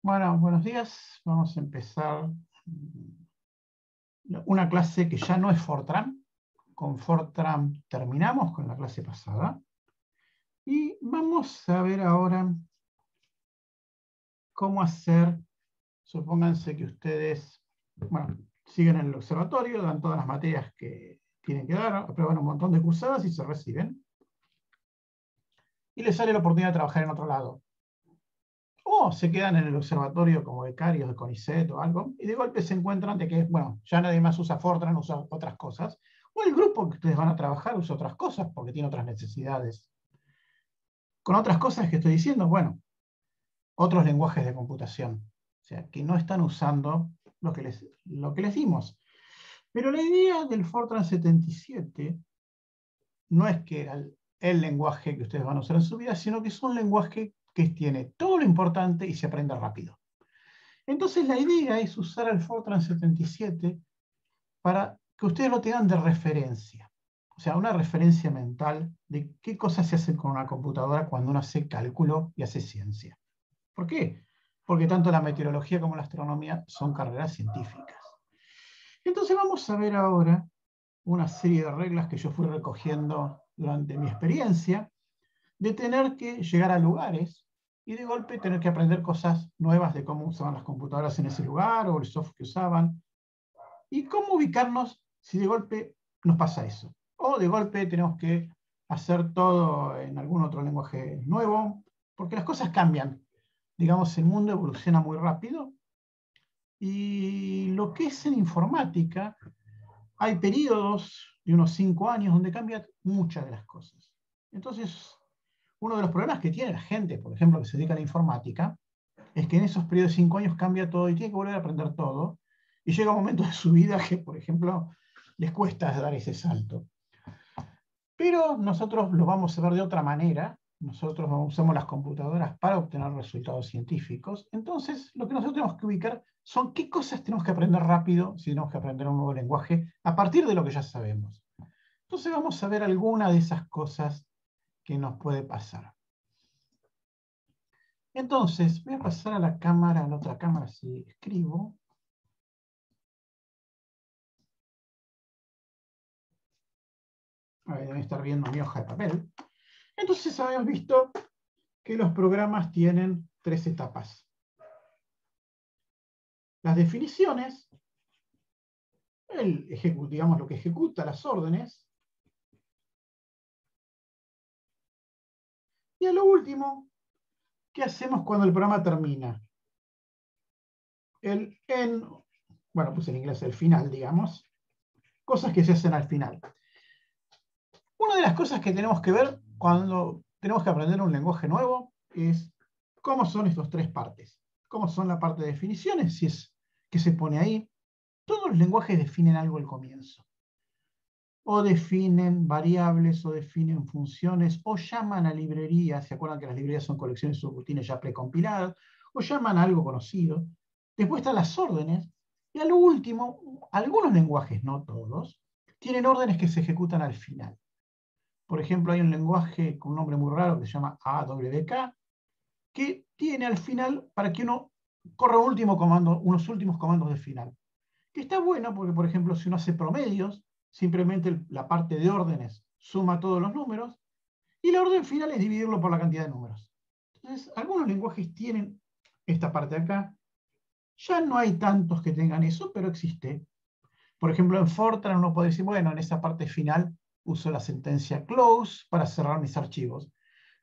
Bueno, buenos días. Vamos a empezar una clase que ya no es Fortran. Con Fortran terminamos con la clase pasada. Y vamos a ver ahora cómo hacer. Supónganse que ustedes, bueno, siguen en el observatorio, dan todas las materias que tienen que dar, aprueban un montón de cursadas y se reciben. Y les sale la oportunidad de trabajar en otro lado. O se quedan en el observatorio como becarios de CONICET o algo, y de golpe se encuentran de que, bueno, ya nadie más usa Fortran, usa otras cosas, o el grupo que ustedes van a trabajar usa otras cosas porque tiene otras necesidades. Con otras cosas que estoy diciendo, bueno, otros lenguajes de computación, o sea, que no están usando lo que les dimos. Pero la idea del Fortran 77 no es que era el lenguaje que ustedes van a usar en su vida, sino que es un lenguaje que tiene todo lo importante y se aprende rápido. Entonces la idea es usar el Fortran 77 para que ustedes lo tengan de referencia. O sea, una referencia mental de qué cosas se hacen con una computadora cuando uno hace cálculo y hace ciencia. ¿Por qué? Porque tanto la meteorología como la astronomía son carreras científicas. Entonces vamos a ver ahora una serie de reglas que yo fui recogiendo durante mi experiencia de tener que llegar a lugares y de golpe tener que aprender cosas nuevas de cómo usaban las computadoras en ese lugar o el software que usaban y cómo ubicarnos si de golpe nos pasa eso. O de golpe tenemos que hacer todo en algún otro lenguaje nuevo, porque las cosas cambian. Digamos, el mundo evoluciona muy rápido y lo que es en informática, hay periodos de unos 5 años donde cambian muchas de las cosas. Entonces, uno de los problemas que tiene la gente, por ejemplo, que se dedica a la informática, es que en esos periodos de 5 años cambia todo y tiene que volver a aprender todo. Y llega un momento de su vida que, por ejemplo, les cuesta dar ese salto. Pero nosotros lo vamos a ver de otra manera. Nosotros usamos las computadoras para obtener resultados científicos. Entonces, lo que nosotros tenemos que ubicar son qué cosas tenemos que aprender rápido si tenemos que aprender un nuevo lenguaje a partir de lo que ya sabemos. Entonces, vamos a ver alguna de esas cosas que nos puede pasar. Entonces, voy a pasar a la cámara, a la otra cámara, si escribo. Deben estar viendo mi hoja de papel. Entonces, habíamos visto que los programas tienen 3 etapas. Las definiciones, digamos lo que ejecuta las órdenes. Y a lo último, ¿qué hacemos cuando el programa termina? El end, bueno, pues en inglés el final, digamos. Cosas que se hacen al final. Una de las cosas que tenemos que ver cuando tenemos que aprender un lenguaje nuevo es cómo son estas 3 partes. Cómo son la parte de definiciones, si es que se pone ahí. Todos los lenguajes definen algo al comienzo. O definen variables, o definen funciones, o llaman a librerías. ¿Se acuerdan que las librerías son colecciones de subrutines ya precompiladas? O llaman a algo conocido. Después están las órdenes. Y a lo último, algunos lenguajes, no todos, tienen órdenes que se ejecutan al final. Por ejemplo, hay un lenguaje con un nombre muy raro que se llama AWK, que tiene al final para que uno corra unos últimos comandos de final. Que está bueno porque, por ejemplo, si uno hace promedios, simplemente la parte de órdenes suma todos los números y la orden final es dividirlo por la cantidad de números. Entonces, algunos lenguajes tienen esta parte de acá. Ya no hay tantos que tengan eso, pero existe. Por ejemplo, en Fortran uno puede decir, bueno, en esa parte final uso la sentencia close para cerrar mis archivos.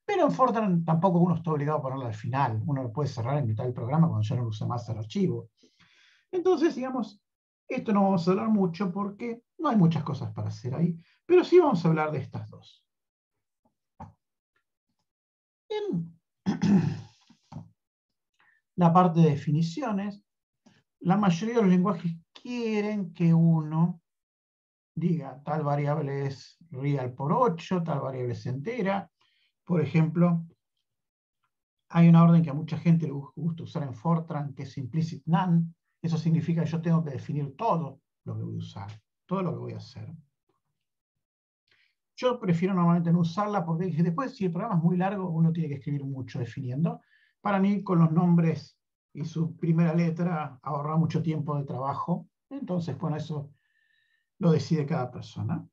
Pero en Fortran tampoco uno está obligado a ponerla al final. Uno lo puede cerrar en mitad del programa cuando ya no usa más el archivo. Entonces, digamos, esto no vamos a hablar mucho porque no hay muchas cosas para hacer ahí, pero sí vamos a hablar de estas dos. En la parte de definiciones, la mayoría de los lenguajes quieren que uno diga tal variable es real por 8, tal variable es entera. Por ejemplo, hay una orden que a mucha gente le gusta usar en Fortran, que es implicit none. Eso significa que yo tengo que definir todo lo que voy a usar, todo lo que voy a hacer. Yo prefiero normalmente no usarla porque después, si el programa es muy largo, uno tiene que escribir mucho definiendo. Para mí, con los nombres y su primera letra ahorra mucho tiempo de trabajo. Entonces, bueno, eso lo decide cada persona.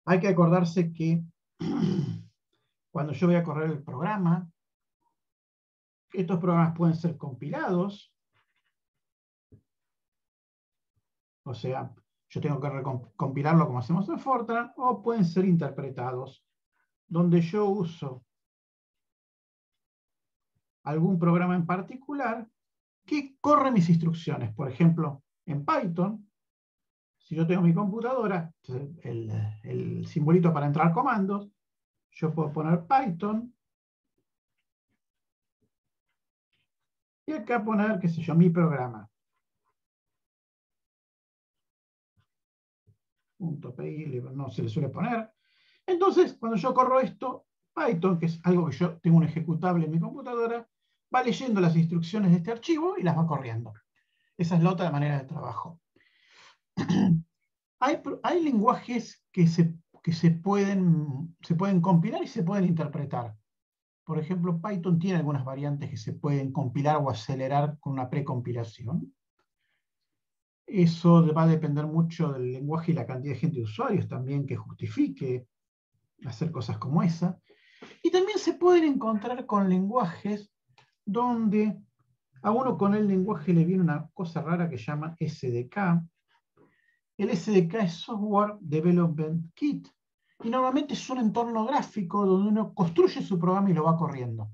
Hay que acordarse que cuando yo voy a correr el programa, estos programas pueden ser compilados, o sea, yo tengo que compilarlo como hacemos en Fortran, o pueden ser interpretados, donde yo uso algún programa en particular que corre mis instrucciones. Por ejemplo, en Python, si yo tengo mi computadora, el simbolito para entrar comandos, yo puedo poner Python y acá poner, qué sé yo, mi programa. .py no se le suele poner. Entonces, cuando yo corro esto, Python, que es algo que yo tengo un ejecutable en mi computadora, va leyendo las instrucciones de este archivo y las va corriendo. Esa es la otra manera de trabajo. Hay lenguajes que se pueden compilar y se pueden interpretar. Por ejemplo, Python tiene algunas variantes que se pueden compilar o acelerar con una precompilación. Eso va a depender mucho del lenguaje y la cantidad de gente de usuarios también que justifique hacer cosas como esa. Y también se pueden encontrar con lenguajes donde a uno con el lenguaje le viene una cosa rara que se llama SDK. El SDK es Software Development Kit. Y normalmente es un entorno gráfico donde uno construye su programa y lo va corriendo.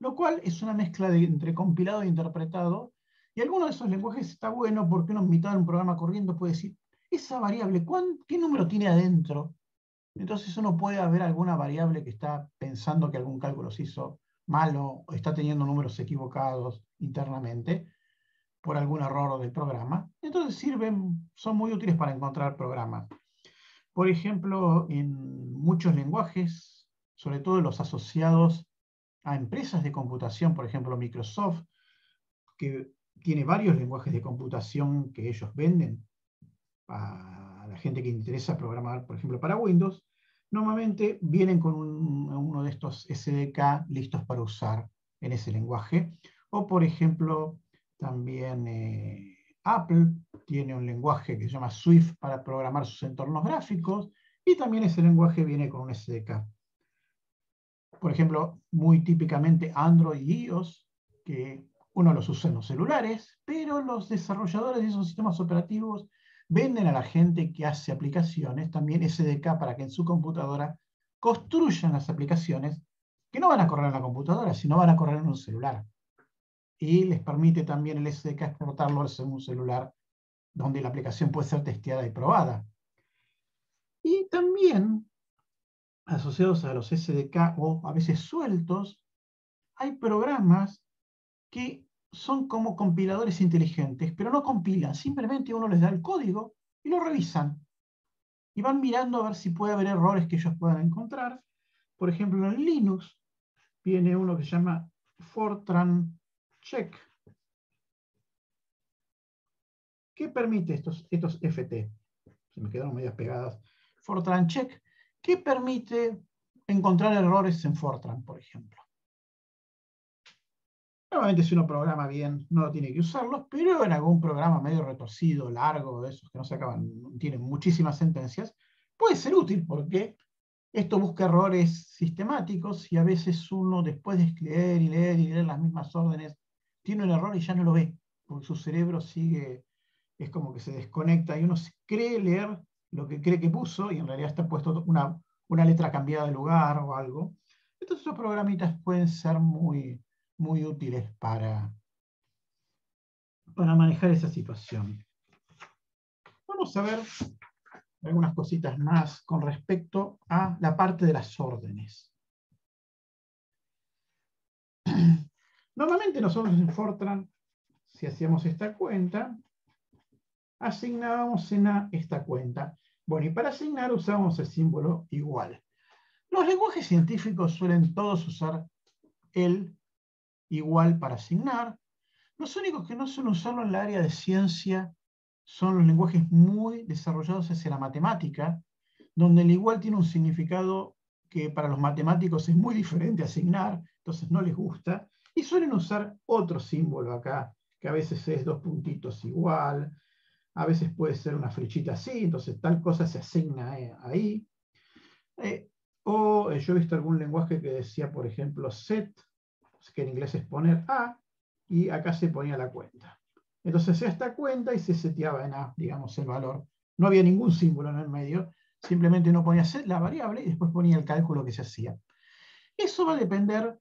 Lo cual es una mezcla entre compilado e interpretado. Y alguno de esos lenguajes está bueno porque uno en mitad de un programa corriendo puede decir, esa variable, ¿qué número tiene adentro? Entonces uno puede haber alguna variable que está pensando que algún cálculo se hizo malo o está teniendo números equivocados internamente por algún error del programa. Entonces son muy útiles para encontrar programas. Por ejemplo, en muchos lenguajes, sobre todo los asociados a empresas de computación, por ejemplo Microsoft, que tiene varios lenguajes de computación que ellos venden a la gente que interesa programar, por ejemplo, para Windows, normalmente vienen con uno de estos SDK listos para usar en ese lenguaje. O, por ejemplo, también Apple tiene un lenguaje que se llama Swift para programar sus entornos gráficos, y también ese lenguaje viene con un SDK. Por ejemplo, muy típicamente Android y iOS, que uno los usa en los celulares, pero los desarrolladores de esos sistemas operativos venden a la gente que hace aplicaciones también SDK para que en su computadora construyan las aplicaciones que no van a correr en la computadora, sino van a correr en un celular. Y les permite también el SDK exportarlo en un celular donde la aplicación puede ser testeada y probada. Y también, asociados a los SDK o a veces sueltos, hay programas que son como compiladores inteligentes, pero no compilan, simplemente uno les da el código y lo revisan. Y van mirando a ver si puede haber errores que ellos puedan encontrar. Por ejemplo, en Linux viene uno que se llama Fortran Check, que permite estos FT. Se me quedaron medias pegadas. Fortran Check, que permite encontrar errores en Fortran, por ejemplo. Normalmente si uno programa bien no tiene que usarlos, pero en algún programa medio retorcido, largo, de esos que no se acaban, tienen muchísimas sentencias, puede ser útil porque esto busca errores sistemáticos y a veces uno después de leer y leer y leer las mismas órdenes, tiene un error y ya no lo ve, porque su cerebro sigue, es como que se desconecta y uno cree leer lo que cree que puso y en realidad está puesto una letra cambiada de lugar o algo. Entonces esos programitas pueden ser muy útiles para manejar esa situación. Vamos a ver algunas cositas más con respecto a la parte de las órdenes. Normalmente nosotros en Fortran, si hacíamos esta cuenta, asignábamos en esta cuenta. Bueno, y para asignar usamos el símbolo igual. Los lenguajes científicos suelen todos usar el igual para asignar. Los únicos que no suelen usarlo en el área de ciencia son los lenguajes muy desarrollados hacia la matemática, donde el igual tiene un significado que para los matemáticos es muy diferente asignar, entonces no les gusta, y suelen usar otro símbolo acá, que a veces es 2 puntitos igual, a veces puede ser una flechita así, entonces tal cosa se asigna ahí. Yo he visto algún lenguaje que decía, por ejemplo, set, que en inglés es poner A, y acá se ponía la cuenta. Entonces hacía esta cuenta y se seteaba en A, digamos, el valor. No había ningún símbolo en el medio, simplemente uno ponía set, la variable, y después ponía el cálculo que se hacía. Eso va a depender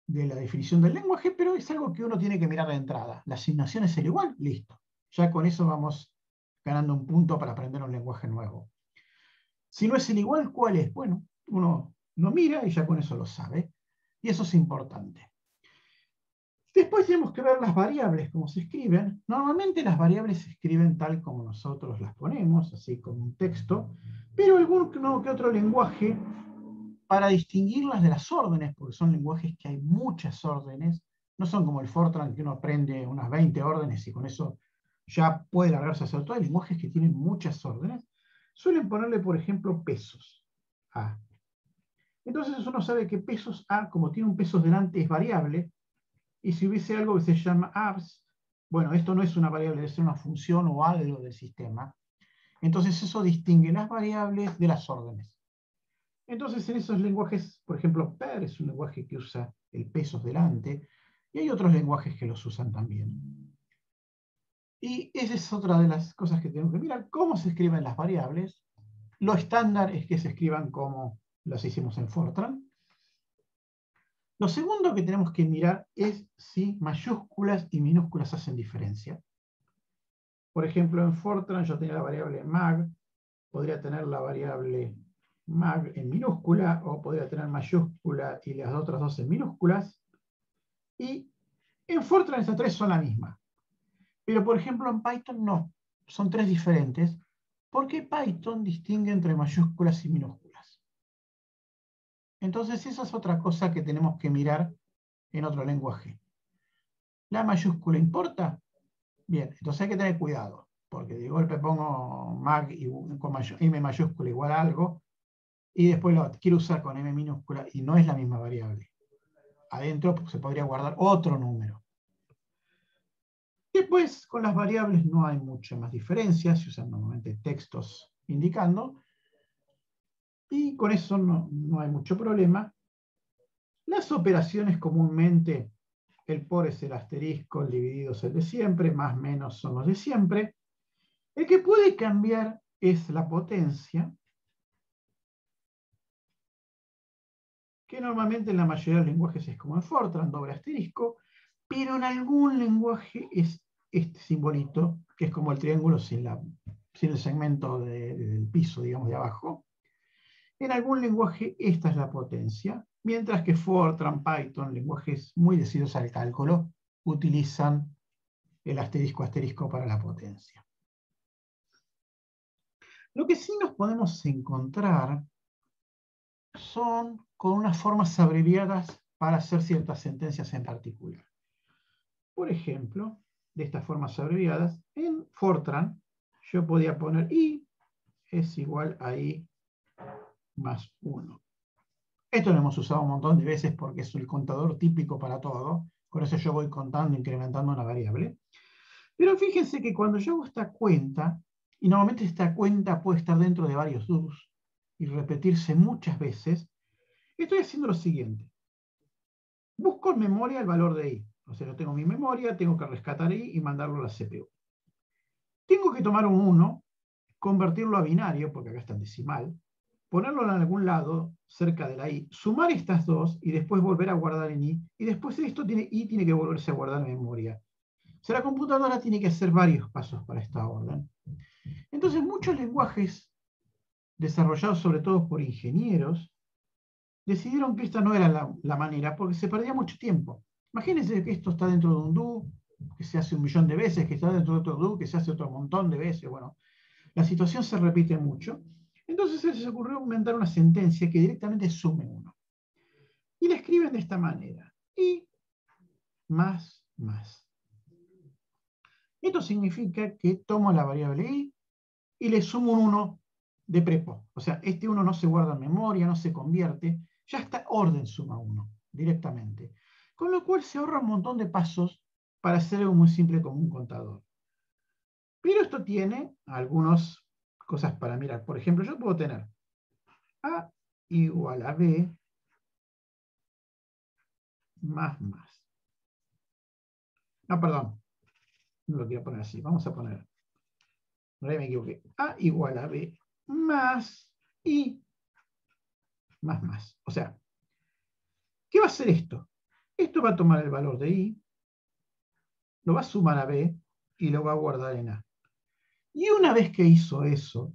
de la definición del lenguaje, pero es algo que uno tiene que mirar de entrada. La asignación es el igual, listo. Ya con eso vamos ganando un punto para aprender un lenguaje nuevo. Si no es el igual, ¿cuál es? Bueno, uno lo mira y ya con eso lo sabe. Y eso es importante. Después tenemos que ver las variables, cómo se escriben. Normalmente las variables se escriben tal como nosotros las ponemos, así como un texto, pero algún que otro lenguaje, para distinguirlas de las órdenes, porque son lenguajes que hay muchas órdenes, no son como el Fortran que uno aprende unas 20 órdenes y con eso ya puede largarse a hacer todo. Hay lenguajes que tienen muchas órdenes, suelen ponerle, por ejemplo, pesos A. Entonces uno sabe que pesos A, como tiene un pesos delante, es variable, y si hubiese algo que se llama abs, bueno, esto no es una variable, es una función o algo del sistema. Entonces eso distingue las variables de las órdenes. Entonces en esos lenguajes, por ejemplo, PER es un lenguaje que usa el pesos delante, y hay otros lenguajes que los usan también. Y esa es otra de las cosas que tenemos que mirar, cómo se escriben las variables. Lo estándar es que se escriban como las hicimos en Fortran. Lo segundo que tenemos que mirar es si mayúsculas y minúsculas hacen diferencia. Por ejemplo, en Fortran yo tenía la variable mag, podría tener la variable mag en minúscula, o podría tener mayúscula y las otras dos en minúsculas. Y en Fortran estas tres son la misma. Pero por ejemplo en Python no, son tres diferentes, porque Python distingue entre mayúsculas y minúsculas. Entonces esa es otra cosa que tenemos que mirar en otro lenguaje. ¿La mayúscula importa? Bien, entonces hay que tener cuidado, porque de golpe pongo mag con M mayúscula igual a algo, y después lo quiero usar con M minúscula y no es la misma variable. Adentro se podría guardar otro número. Después, con las variables no hay mucha más diferencia, se usan normalmente textos indicando, y con eso no hay mucho problema. Las operaciones comúnmente, el por es el asterisco, el dividido es el de siempre, más menos son los de siempre. El que puede cambiar es la potencia, que normalmente en la mayoría de los lenguajes es como en Fortran, doble asterisco, pero en algún lenguaje es este simbolito, que es como el triángulo sin el segmento del piso, digamos, de abajo. En algún lenguaje esta es la potencia, mientras que Fortran, Python, lenguajes muy decididos al cálculo, utilizan el asterisco asterisco para la potencia. Lo que sí nos podemos encontrar son con unas formas abreviadas para hacer ciertas sentencias en particular. Por ejemplo, de estas formas abreviadas, en Fortran yo podía poner I es igual a I más 1. Esto lo hemos usado un montón de veces porque es el contador típico para todo. Con eso yo voy contando, incrementando una variable. Pero fíjense que cuando yo hago esta cuenta, y normalmente esta cuenta puede estar dentro de varios do's y repetirse muchas veces, estoy haciendo lo siguiente. Busco en memoria el valor de I. O sea, yo tengo mi memoria, tengo que rescatar I y mandarlo a la CPU. Tengo que tomar un 1, convertirlo a binario, porque acá está en decimal, ponerlo en algún lado cerca de la I, sumar estas dos y después volver a guardar en I, y después esto I tiene que volverse a guardar en memoria. O sea, la computadora tiene que hacer varios pasos para esta orden. Entonces, muchos lenguajes desarrollados sobre todo por ingenieros decidieron que esta no era la manera porque se perdía mucho tiempo. Imagínense que esto está dentro de un do, que se hace 1.000.000 de veces, que está dentro de otro do, que se hace otro montón de veces. Bueno, la situación se repite mucho. Entonces se les ocurrió inventar una sentencia que directamente sume 1. Y la escriben de esta manera. Y más. Esto significa que tomo la variable i y le sumo un 1 de prepo. O sea, este 1 no se guarda en memoria, no se convierte, ya está orden suma 1 directamente. Con lo cual se ahorra un montón de pasos para hacer algo muy simple como un contador. Pero esto tiene algunas cosas para mirar. Por ejemplo, yo puedo tener A igual a B más. No, perdón, no lo quiero poner así. Vamos a poner, me equivoqué. A igual a B más I más. O sea, ¿qué va a hacer esto? Esto va a tomar el valor de I, lo va a sumar a B y lo va a guardar en A. Y una vez que hizo eso,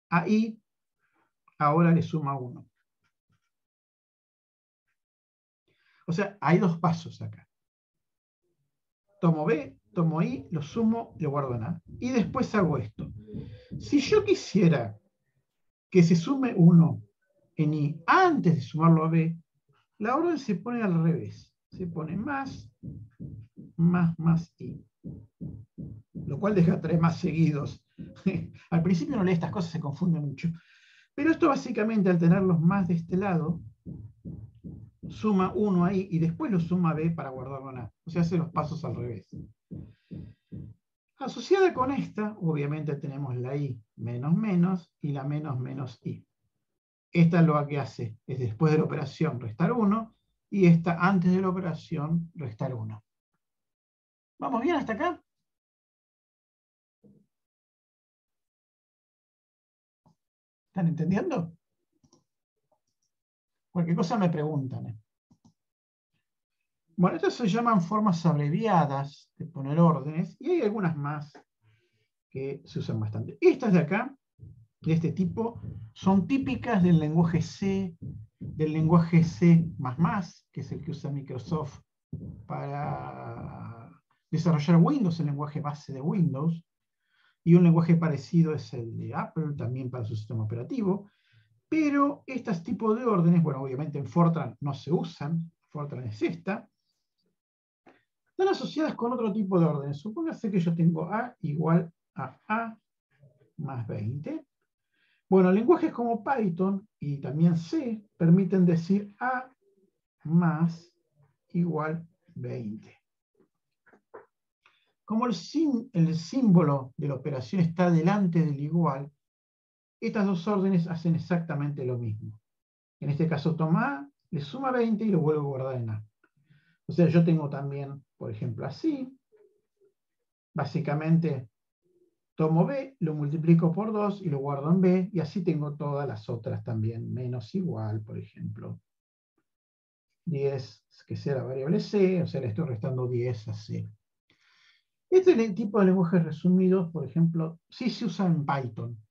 a I ahora le suma 1. O sea, hay dos pasos acá. Tomo B, tomo I, lo sumo, lo guardo en A. Y después hago esto. Si yo quisiera que se sume 1 en I antes de sumarlo a B, la orden se pone al revés. Se pone más I. Lo cual deja 3 más seguidos. Al principio no lee estas cosas, se confunde mucho. Pero esto básicamente, al tenerlos más de este lado, suma 1 ahí y después lo suma a B para guardarlo en A. O sea, hace los pasos al revés. Asociada con esta, obviamente tenemos la I menos y la menos I. Esta lo que hace es después de la operación restar 1 y esta antes de la operación restar 1. ¿Vamos bien hasta acá? ¿Están entendiendo? Cualquier cosa me preguntan. Bueno, estas se llaman formas abreviadas de poner órdenes y hay algunas más que se usan bastante. Estas de acá, de este tipo, son típicas del lenguaje C, que es el que usa Microsoft para desarrollar Windows, el lenguaje base de Windows, y un lenguaje parecido es el de Apple, también para su sistema operativo, pero estos tipos de órdenes, bueno, obviamente en Fortran no se usan, Fortran es esta, están asociadas con otro tipo de órdenes. Supóngase que yo tengo A igual a A más 20. Bueno, lenguajes como Python y también C permiten decir A más igual 20. Como el símbolo de la operación está delante del igual, estas dos órdenes hacen exactamente lo mismo. En este caso toma A, le suma 20 y lo vuelvo a guardar en A. O sea, yo tengo también, por ejemplo, así. Básicamente, tomo B, lo multiplico por 2 y lo guardo en B, y así tengo todas las otras también, menos igual, por ejemplo. 10, que sea la variable C, o sea, le estoy restando 10 a C. Este tipo de lenguajes resumidos, por ejemplo, sí se usa en Python.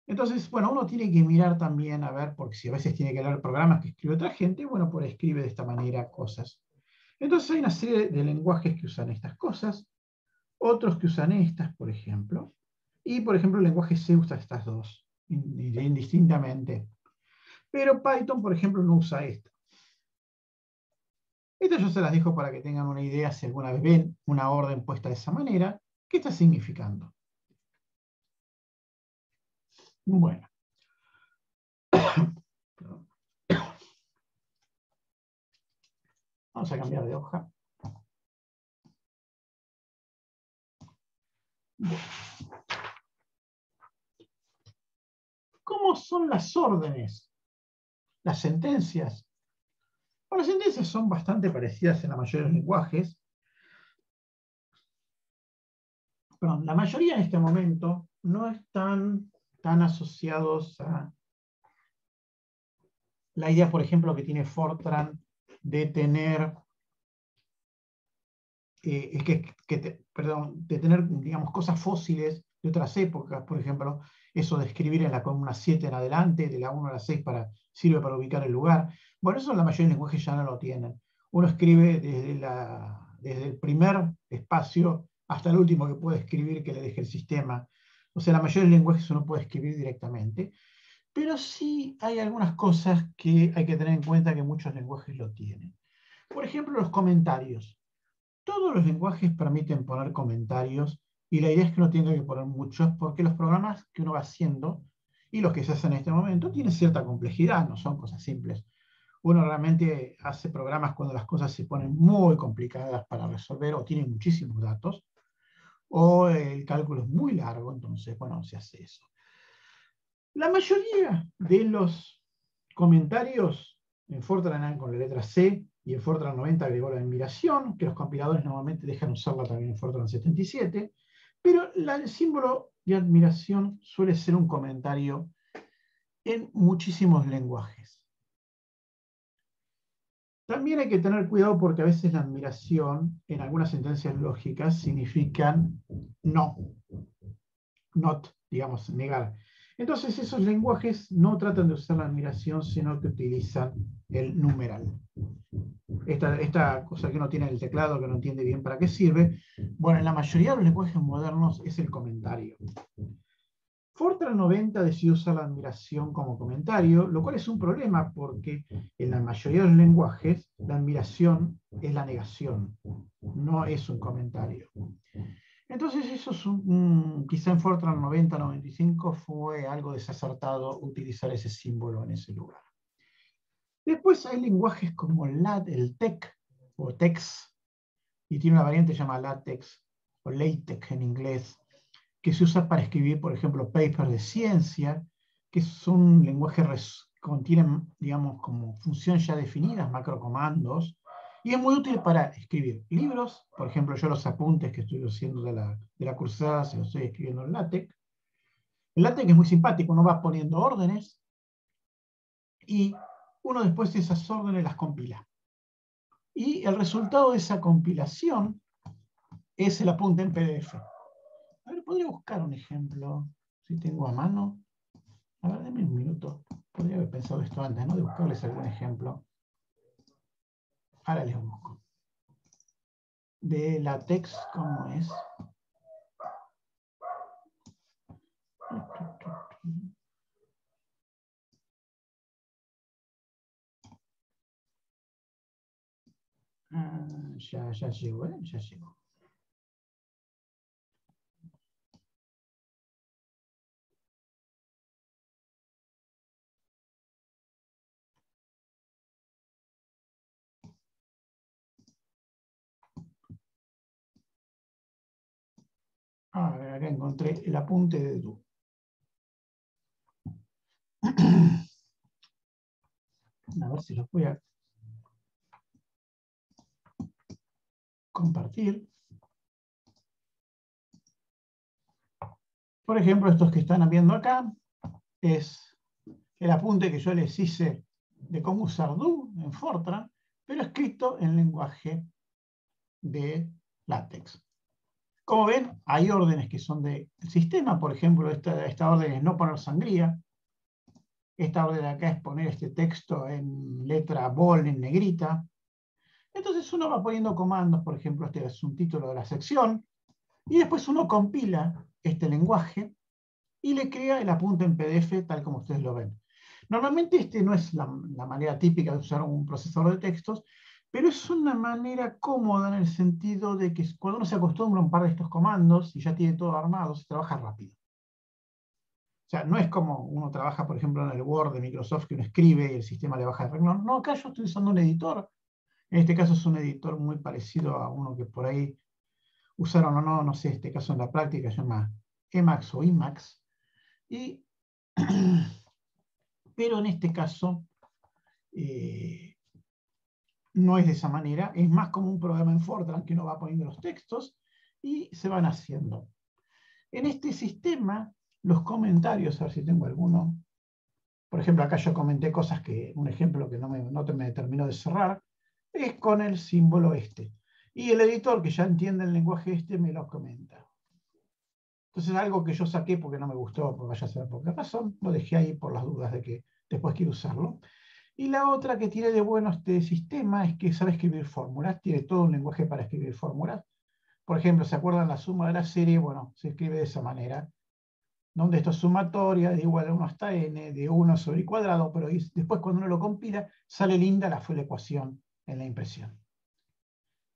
Entonces, bueno, uno tiene que mirar también, a ver, porque si a veces tiene que leer programas que escribe otra gente, bueno, pues escribe de esta manera cosas. Entonces hay una serie de lenguajes que usan estas cosas, otros que usan estas, por ejemplo, y por ejemplo el lenguaje C usa estas dos, indistintamente. Pero Python, por ejemplo, no usa esta. Estas yo se las dejo para que tengan una idea, si alguna vez ven una orden puesta de esa manera, ¿qué está significando? Bueno. Vamos a cambiar de hoja. Bueno. ¿Cómo son las órdenes? Las sentencias. Bueno, las sentencias son bastante parecidas en la mayoría de los lenguajes. Perdón, la mayoría en este momento no están tan asociados a la idea, por ejemplo, que tiene Fortran de tener, de tener, digamos, cosas fósiles de otras épocas, por ejemplo, eso de escribir en la columna 7 en adelante, de la 1 a la 6 sirve para ubicar el lugar. Bueno, eso en la mayoría de los lenguajes ya no lo tienen. Uno escribe desde el primer espacio hasta el último que puede escribir que le deje el sistema. O sea, la mayoría de los lenguajes uno puede escribir directamente. Pero sí hay algunas cosas que hay que tener en cuenta que muchos lenguajes lo tienen. Por ejemplo, los comentarios. Todos los lenguajes permiten poner comentarios Y la idea es que uno tenga que poner muchos, porque los programas que uno va haciendo y los que se hacen en este momento tienen cierta complejidad, no son cosas simples. Uno realmente hace programas cuando las cosas se ponen muy complicadas para resolver o tienen muchísimos datos, o el cálculo es muy largo, entonces, bueno, se hace eso. La mayoría de los comentarios en Fortran con la letra C y en Fortran 90 agregó la admiración, que los compiladores normalmente dejan usarla también en Fortran 77, pero el símbolo de admiración suele ser un comentario en muchísimos lenguajes. También hay que tener cuidado porque a veces la admiración en algunas sentencias lógicas significan no, not, digamos, negar. Entonces esos lenguajes no tratan de usar la admiración, sino que utilizan el numeral. Esta cosa que uno tiene en el teclado que no entiende bien para qué sirve, bueno, en la mayoría de los lenguajes modernos es el comentario. Fortran 90 decidió usar la admiración como comentario, lo cual es un problema porque en la mayoría de los lenguajes la admiración es la negación, no es un comentario. Entonces eso es quizá en Fortran 90-95 fue algo desacertado utilizar ese símbolo en ese lugar. Después hay lenguajes como el TeX o TeX, y tiene una variante llamada LaTeX o LaTeX en inglés, que se usa para escribir, por ejemplo, papers de ciencia, que es un lenguaje que contiene, digamos, como funciones ya definidas, macrocomandos, y es muy útil para escribir libros. Por ejemplo, yo los apuntes que estoy haciendo de la cursada se los estoy escribiendo en LaTeX. El LaTeX es muy simpático, uno va poniendo órdenes y uno después de esas órdenes las compila. Y el resultado de esa compilación es el apunte en PDF. A ver, podría buscar un ejemplo, si tengo a mano. A ver, denme un minuto. Podría haber pensado esto antes, ¿no? De buscarles algún ejemplo. Ahora les busco. De LaTeX, ¿cómo es? Ya llegó, ¿eh? Ya llegó. A ver, acá encontré el apunte de Du. A ver si los voy a compartir. Por ejemplo, estos que están viendo acá es el apunte que yo les hice de cómo usar Do en Fortran, pero escrito en lenguaje de LaTeX. Como ven, hay órdenes que son del sistema. Por ejemplo, esta orden es no poner sangría. Esta orden de acá es poner este texto en letra bold, en negrita. Entonces uno va poniendo comandos, por ejemplo, este es un título de la sección, y después uno compila este lenguaje y le crea el apunte en PDF tal como ustedes lo ven. Normalmente este no es la manera típica de usar un procesador de textos, pero es una manera cómoda en el sentido de que cuando uno se acostumbra a un par de estos comandos y ya tiene todo armado, se trabaja rápido. O sea, no es como uno trabaja, por ejemplo, en el Word de Microsoft que uno escribe y el sistema le baja el renglón. No, acá yo estoy usando un editor. En este caso es un editor muy parecido a uno que por ahí usaron o no, no sé, este caso en la práctica se llama Emacs o Emacs. Pero en este caso no es de esa manera, es más como un programa en Fortran que uno va poniendo los textos y se van haciendo. En este sistema, los comentarios, a ver si tengo alguno. Por ejemplo, acá yo comenté cosas que, un ejemplo que no me terminó de cerrar, es con el símbolo este. Y el editor que ya entiende el lenguaje este me lo comenta. Entonces algo que yo saqué porque no me gustó, porque vaya a saber por qué razón, lo dejé ahí por las dudas de que después quiero usarlo. Y la otra que tiene de bueno este sistema es que sabe escribir fórmulas, tiene todo un lenguaje para escribir fórmulas. Por ejemplo, ¿se acuerdan la suma de la serie? Bueno, se escribe de esa manera, donde esto es sumatoria de igual a 1 hasta n, de 1 sobre el cuadrado, pero después cuando uno lo compila, sale linda la ecuación en la impresión.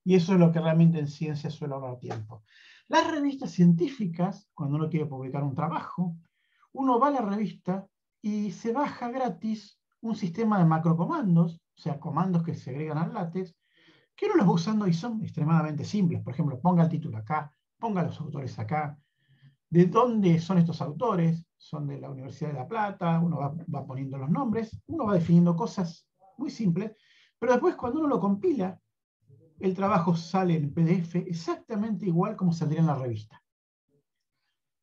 Y eso es lo que realmente en ciencia suele ahorrar tiempo. Las revistas científicas, cuando uno quiere publicar un trabajo, uno va a la revista y se baja gratis un sistema de macrocomandos, o sea, comandos que se agregan al látex, que uno los va usando y son extremadamente simples. Por ejemplo, ponga el título acá, ponga los autores acá. ¿De dónde son estos autores? Son de la Universidad de La Plata, uno va poniendo los nombres, uno va definiendo cosas muy simples, pero después cuando uno lo compila, el trabajo sale en PDF exactamente igual como saldría en la revista.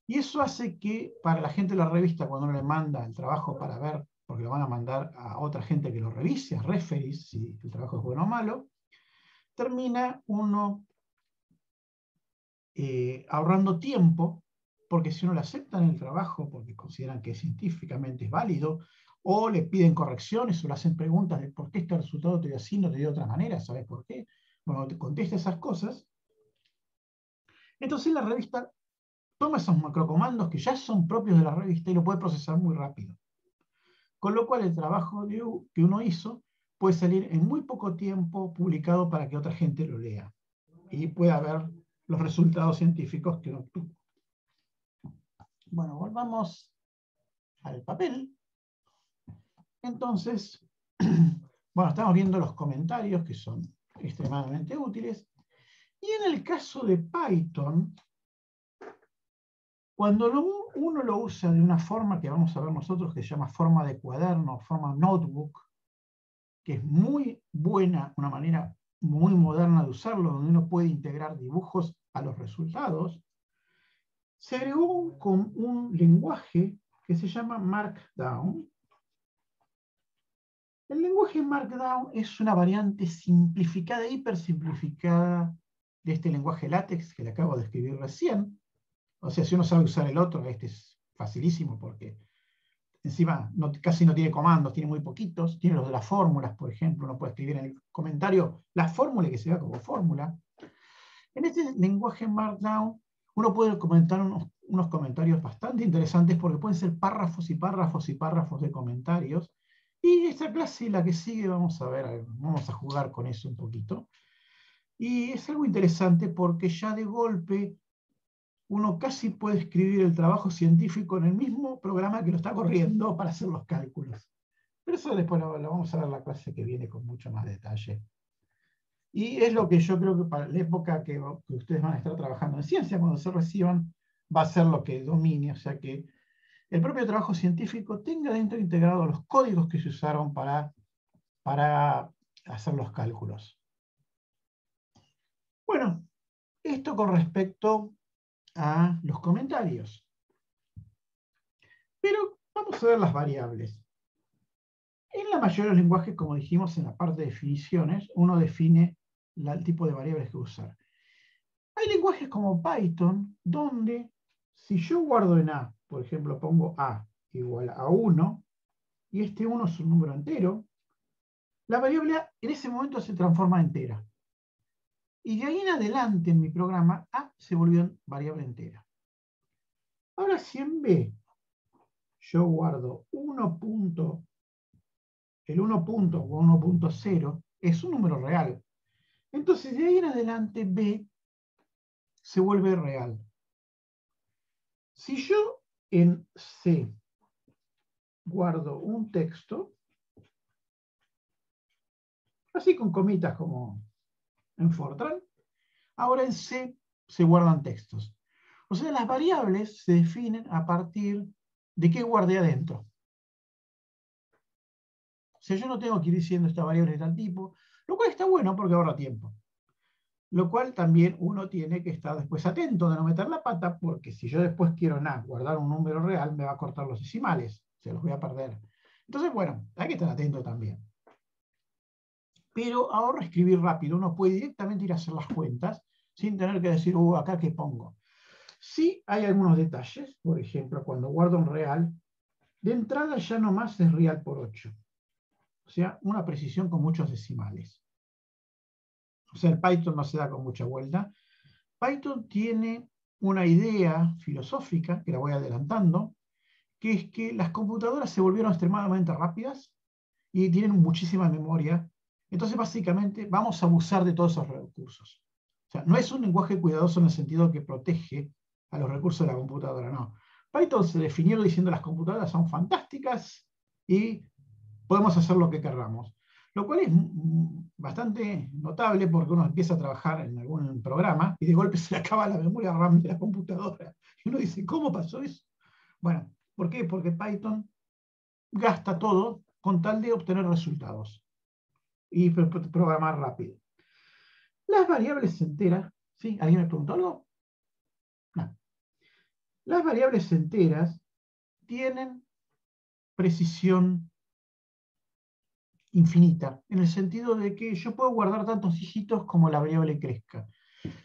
Y eso hace que para la gente de la revista, cuando uno le manda el trabajo para ver, porque lo van a mandar a otra gente que lo revise, a referees, si el trabajo es bueno o malo, termina uno ahorrando tiempo, porque si uno le aceptan el trabajo porque consideran que científicamente es válido, o le piden correcciones o le hacen preguntas de por qué este resultado te dio así, no te dio de otra manera, ¿sabes por qué? Bueno, te contesta esas cosas. Entonces la revista toma esos macrocomandos que ya son propios de la revista y lo puede procesar muy rápido. Con lo cual el trabajo que uno hizo puede salir en muy poco tiempo publicado para que otra gente lo lea y pueda ver los resultados científicos que uno obtuvo. Bueno, volvamos al papel. Entonces, bueno, estamos viendo los comentarios que son extremadamente útiles. Y en el caso de Python, cuando uno lo usa de una forma que vamos a ver nosotros, que se llama forma de cuaderno, forma notebook, que es muy buena, una manera muy moderna de usarlo, donde uno puede integrar dibujos a los resultados, se agregó un lenguaje que se llama Markdown. El lenguaje Markdown es una variante simplificada, hipersimplificada de este lenguaje LaTeX que le acabo de escribir recién. O sea, si uno sabe usar el otro, este es facilísimo porque encima casi no tiene comandos, tiene muy poquitos. Tiene los de las fórmulas, por ejemplo. Uno puede escribir en el comentario la fórmula que se vea como fórmula. En este lenguaje Markdown, uno puede comentar unos comentarios bastante interesantes porque pueden ser párrafos y párrafos y párrafos de comentarios. Y esta clase y la que sigue vamos a ver, vamos a jugar con eso un poquito. Y es algo interesante porque ya de golpe uno casi puede escribir el trabajo científico en el mismo programa que lo está corriendo para hacer los cálculos. Pero eso después lo vamos a ver en la clase que viene con mucho más detalle. Y es lo que yo creo que para la época que ustedes van a estar trabajando en ciencia, cuando se reciban, va a ser lo que domine. O sea que el propio trabajo científico tenga dentro integrado los códigos que se usaron para hacer los cálculos. Bueno, esto con respecto a los comentarios. Pero vamos a ver las variables. En la mayoría de los lenguajes, como dijimos en la parte de definiciones, uno define el tipo de variables que usar. Hay lenguajes como Python, donde si yo guardo en A, por ejemplo, pongo A igual a 1, y este 1 es un número entero, la variable A en ese momento se transforma en entera. Y de ahí en adelante en mi programa, A se volvió en variable entera. Ahora si en B yo guardo el 1 o 1.0 es un número real. Entonces de ahí en adelante B se vuelve real. Si yo en C guardo un texto, así con comitas como en Fortran, ahora en C se guardan textos. O sea, las variables se definen a partir de qué guardé adentro. O sea, yo no tengo que ir diciendo esta variable de tal tipo, lo cual está bueno porque ahorra tiempo. Lo cual también uno tiene que estar después atento de no meter la pata, porque si yo después quiero guardar un número real, me va a cortar los decimales, se los voy a perder. Entonces, bueno, hay que estar atento también. Pero ahorra escribir rápido, uno puede directamente ir a hacer las cuentas sin tener que decir, acá qué pongo. Sí hay algunos detalles, por ejemplo, cuando guardo un real, de entrada ya nomás es real por 8. O sea, una precisión con muchos decimales. O sea, el Python no se da con mucha vuelta. Python tiene una idea filosófica, que la voy adelantando, que es que las computadoras se volvieron extremadamente rápidas y tienen muchísima memoria. Entonces, básicamente, vamos a abusar de todos esos recursos. O sea, no es un lenguaje cuidadoso en el sentido que protege a los recursos de la computadora, no. Python se definió diciendo las computadoras son fantásticas y podemos hacer lo que querramos. Lo cual es bastante notable porque uno empieza a trabajar en algún programa y de golpe se le acaba la memoria RAM de la computadora. Y uno dice, ¿cómo pasó eso? Bueno, ¿por qué? Porque Python gasta todo con tal de obtener resultados y programar rápido. Las variables enteras, ¿sí? ¿Alguien me preguntó algo? No. Las variables enteras tienen precisión infinita, en el sentido de que yo puedo guardar tantos dígitos como la variable crezca.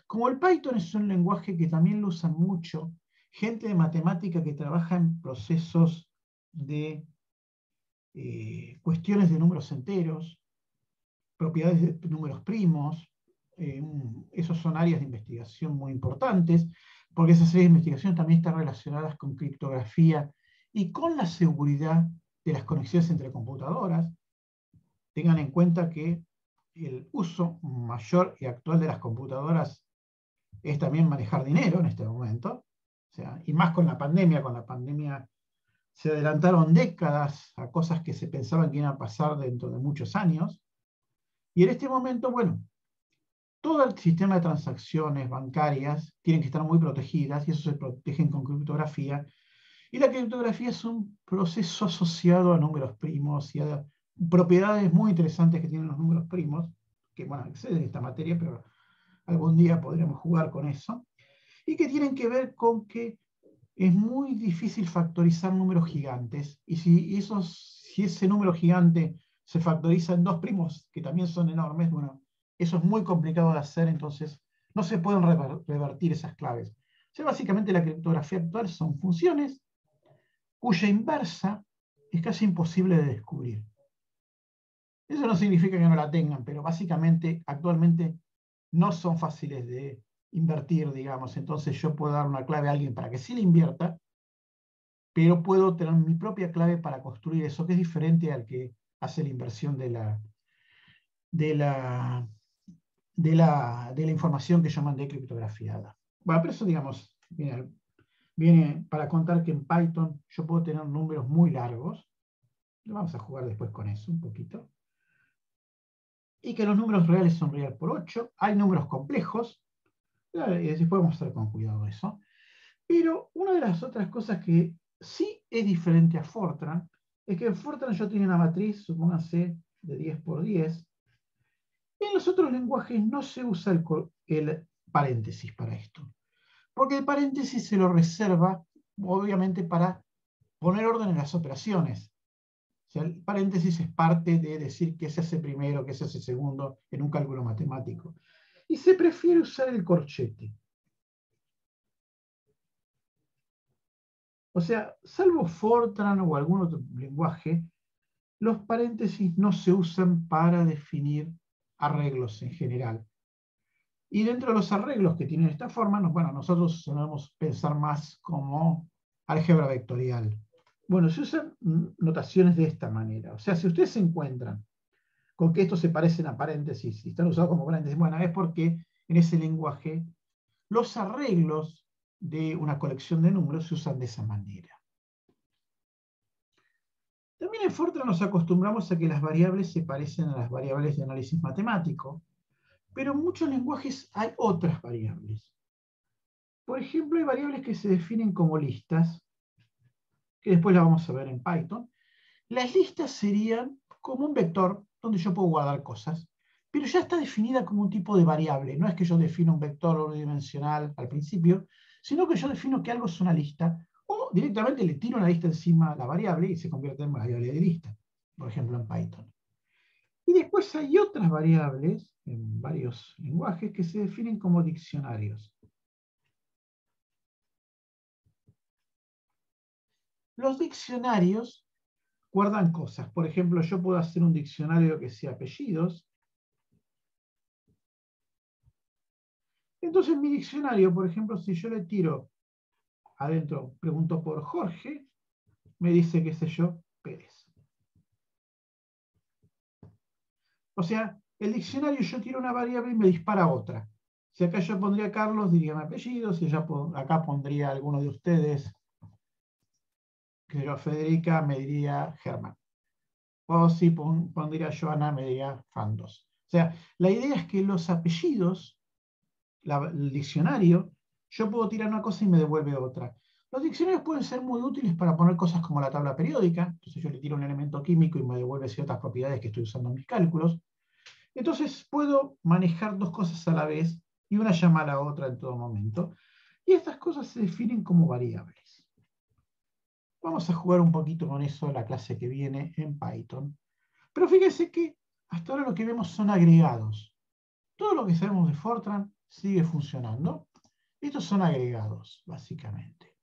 Como el Python es un lenguaje que también lo usan mucho, gente de matemática que trabaja en procesos de cuestiones de números enteros, propiedades de números primos, esos son áreas de investigación muy importantes, porque esas áreas de investigación también están relacionadas con criptografía y con la seguridad de las conexiones entre computadoras. Tengan en cuenta que el uso mayor y actual de las computadoras es también manejar dinero en este momento, o sea, y más con la pandemia se adelantaron décadas a cosas que se pensaban que iban a pasar dentro de muchos años, y en este momento, bueno, todo el sistema de transacciones bancarias tienen que estar muy protegidas, y eso se protegen con criptografía, y la criptografía es un proceso asociado a números primos y a propiedades muy interesantes que tienen los números primos, que bueno, exceden esta materia, pero algún día podremos jugar con eso, y que tienen que ver con que es muy difícil factorizar números gigantes, y si ese número gigante se factoriza en dos primos, que también son enormes, bueno, eso es muy complicado de hacer, entonces no se pueden revertir esas claves. O sea, básicamente la criptografía actual son funciones cuya inversa es casi imposible de descubrir. Eso no significa que no la tengan, pero básicamente actualmente no son fáciles de invertir, digamos. Entonces yo puedo dar una clave a alguien para que sí la invierta, pero puedo tener mi propia clave para construir eso, que es diferente al que hace la inversión de la información que yo mandé criptografiada. Bueno, pero eso, digamos, viene para contar que en Python yo puedo tener números muy largos. Vamos a jugar después con eso un poquito. Y que los números reales son real por 8. Hay números complejos. Y después vamos a hacer con cuidado eso. Pero una de las otras cosas que sí es diferente a Fortran es que en Fortran yo tenía una matriz, supóngase, de 10 por 10. En los otros lenguajes no se usa el paréntesis para esto. Porque el paréntesis se lo reserva, obviamente, para poner orden en las operaciones. O sea, el paréntesis es parte de decir qué se hace primero, qué se hace segundo en un cálculo matemático. Y se prefiere usar el corchete. O sea, salvo Fortran o algún otro lenguaje, los paréntesis no se usan para definir arreglos en general. Y dentro de los arreglos que tienen esta forma, bueno, nosotros solemos pensar más como álgebra vectorial. Bueno, se usan notaciones de esta manera. O sea, si ustedes se encuentran con que estos se parecen a paréntesis y están usados como paréntesis, bueno, es porque en ese lenguaje los arreglos de una colección de números se usan de esa manera. También en Fortran nos acostumbramos a que las variables se parecen a las variables de análisis matemático, pero en muchos lenguajes hay otras variables. Por ejemplo, hay variables que se definen como listas, que después las vamos a ver en Python. Las listas serían como un vector donde yo puedo guardar cosas, pero ya está definida como un tipo de variable. No es que yo defino un vector unidimensional al principio, sino que yo defino que algo es una lista, o directamente le tiro una lista encima a la variable y se convierte en variable de lista, por ejemplo en Python. Y después hay otras variables en varios lenguajes que se definen como diccionarios. Los diccionarios guardan cosas. Por ejemplo, yo puedo hacer un diccionario que sea apellidos. Entonces, mi diccionario, por ejemplo, si yo le tiro adentro, pregunto por Jorge, me dice, qué sé yo, Pérez. O sea, el diccionario yo tiro una variable y me dispara otra. Si acá yo pondría Carlos, diría mi apellido. Si acá pondría alguno de ustedes, que yo Federica, me diría Germán. O si pondría Joana, me diría Fandos. O sea, la idea es que los apellidos, el diccionario, yo puedo tirar una cosa y me devuelve otra. Los diccionarios pueden ser muy útiles para poner cosas como la tabla periódica. Entonces yo le tiro un elemento químico y me devuelve ciertas propiedades que estoy usando en mis cálculos. Entonces puedo manejar dos cosas a la vez y una llama a la otra en todo momento. Y estas cosas se definen como variables. Vamos a jugar un poquito con eso en la clase que viene en Python. Pero fíjense que hasta ahora lo que vemos son agregados. Todo lo que sabemos de Fortran sigue funcionando. Estos son agregados, básicamente.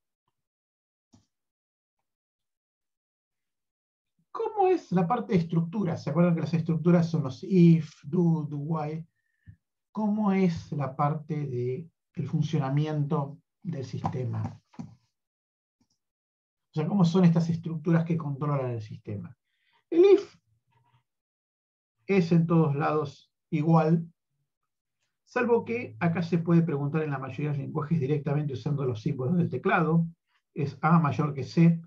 ¿Cómo es la parte de estructuras? ¿Se acuerdan que las estructuras son los if, do while? ¿Cómo es la parte del funcionamiento del sistema? O sea, ¿cómo son estas estructuras que controlan el sistema? El if es en todos lados igual, salvo que acá se puede preguntar en la mayoría de los lenguajes directamente usando los símbolos del teclado. Es A mayor que C.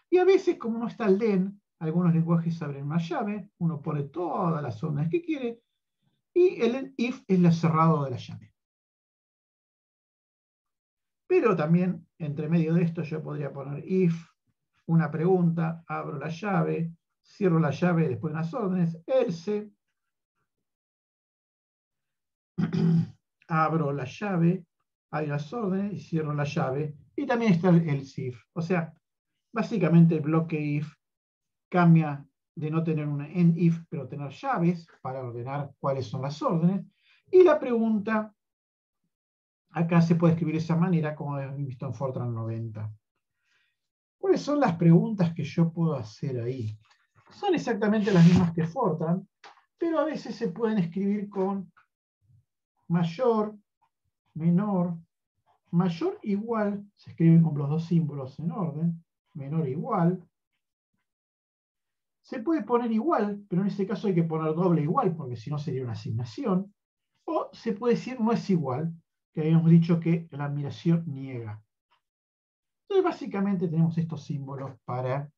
Y a veces, como no está el den, algunos lenguajes abren una llave, uno pone todas las órdenes que quiere, y el if es el cerrado de la llave. Pero también, entre medio de esto, yo podría poner if, una pregunta, abro la llave, cierro la llave, después unas órdenes, else, abro la llave, hay las órdenes y cierro la llave, y también está el else if. O sea, básicamente el bloque if cambia de no tener una end if, pero tener llaves para ordenar cuáles son las órdenes, y la pregunta acá se puede escribir de esa manera, como hemos visto en Fortran 90. ¿Cuáles son las preguntas que yo puedo hacer ahí? Son exactamente las mismas que Fortran, pero a veces se pueden escribir con mayor, menor, mayor igual, se escriben con los dos símbolos en orden, menor igual. Se puede poner igual, pero en este caso hay que poner doble igual, porque si no sería una asignación. O se puede decir no es igual, que habíamos dicho que la admiración niega. Entonces básicamente tenemos estos símbolos para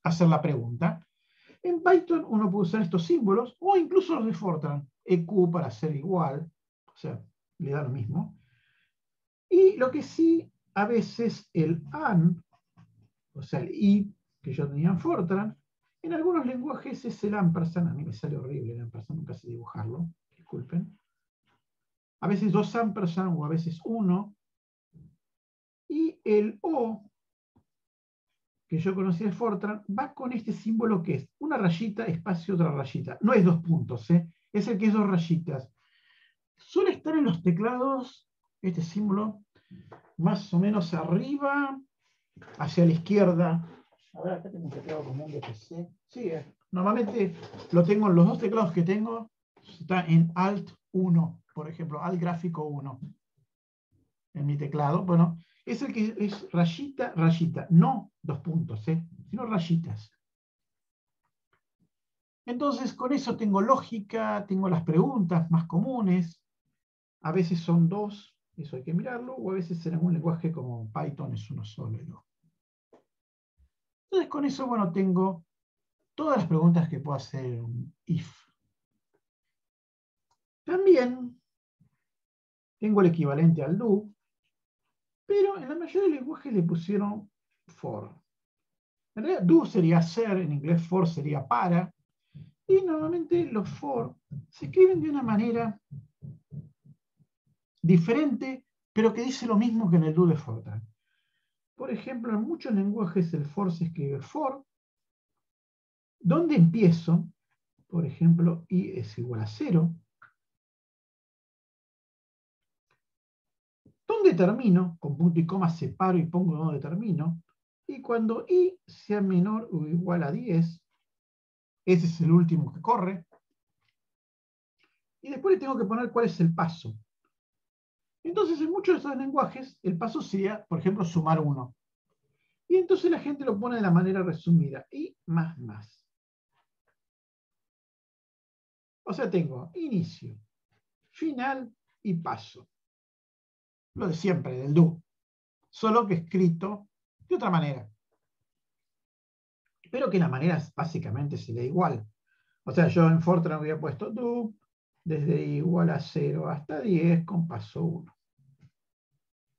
hacer la pregunta. En Python uno puede usar estos símbolos, o incluso los de Fortran, EQ para hacer igual, o sea, le da lo mismo. Y lo que sí, a veces el AND, o sea, el I que yo tenía en Fortran, en algunos lenguajes es el ampersand, a mí me sale horrible el ampersand, nunca sé dibujarlo, disculpen. A veces dos ampersand o a veces uno. Y el O, que yo conocí de Fortran, va con este símbolo que es una rayita, espacio, otra rayita. No es dos puntos, es el que es dos rayitas. Suele estar en los teclados, este símbolo, más o menos arriba, hacia la izquierda. A ver, acá tengo un teclado común de PC. Sí, normalmente lo tengo en los dos teclados que tengo, está en Alt 1, por ejemplo, Alt gráfico 1. En mi teclado, bueno, es el que es rayita, rayita, no dos puntos, sino rayitas. Entonces, con eso tengo lógica, tengo las preguntas más comunes, a veces son dos, eso hay que mirarlo, o a veces en algún lenguaje como Python es uno solo. ¿No? Entonces, con eso, bueno, tengo todas las preguntas que puedo hacer en un if. También tengo el equivalente al do, pero en la mayoría de lenguajes le pusieron for. En realidad, do sería hacer, en inglés for sería para, y normalmente los for se escriben de una manera diferente, pero que dice lo mismo que en el do de Fortran. Por ejemplo, en muchos lenguajes el for se escribe for, donde empiezo, por ejemplo, i es igual a 0, donde termino, con punto y coma separo y pongo donde termino, y cuando i sea menor o igual a 10, ese es el último que corre, y después le tengo que poner cuál es el paso. Entonces, en muchos de estos lenguajes, el paso sería, por ejemplo, sumar 1. Y entonces la gente lo pone de la manera resumida, y más, más. O sea, tengo inicio, final, y paso. Lo de siempre, del do. Solo que escrito de otra manera. Pero que la manera básicamente se lee igual. O sea, yo en Fortran había puesto do desde igual a 0 hasta 10 con paso 1.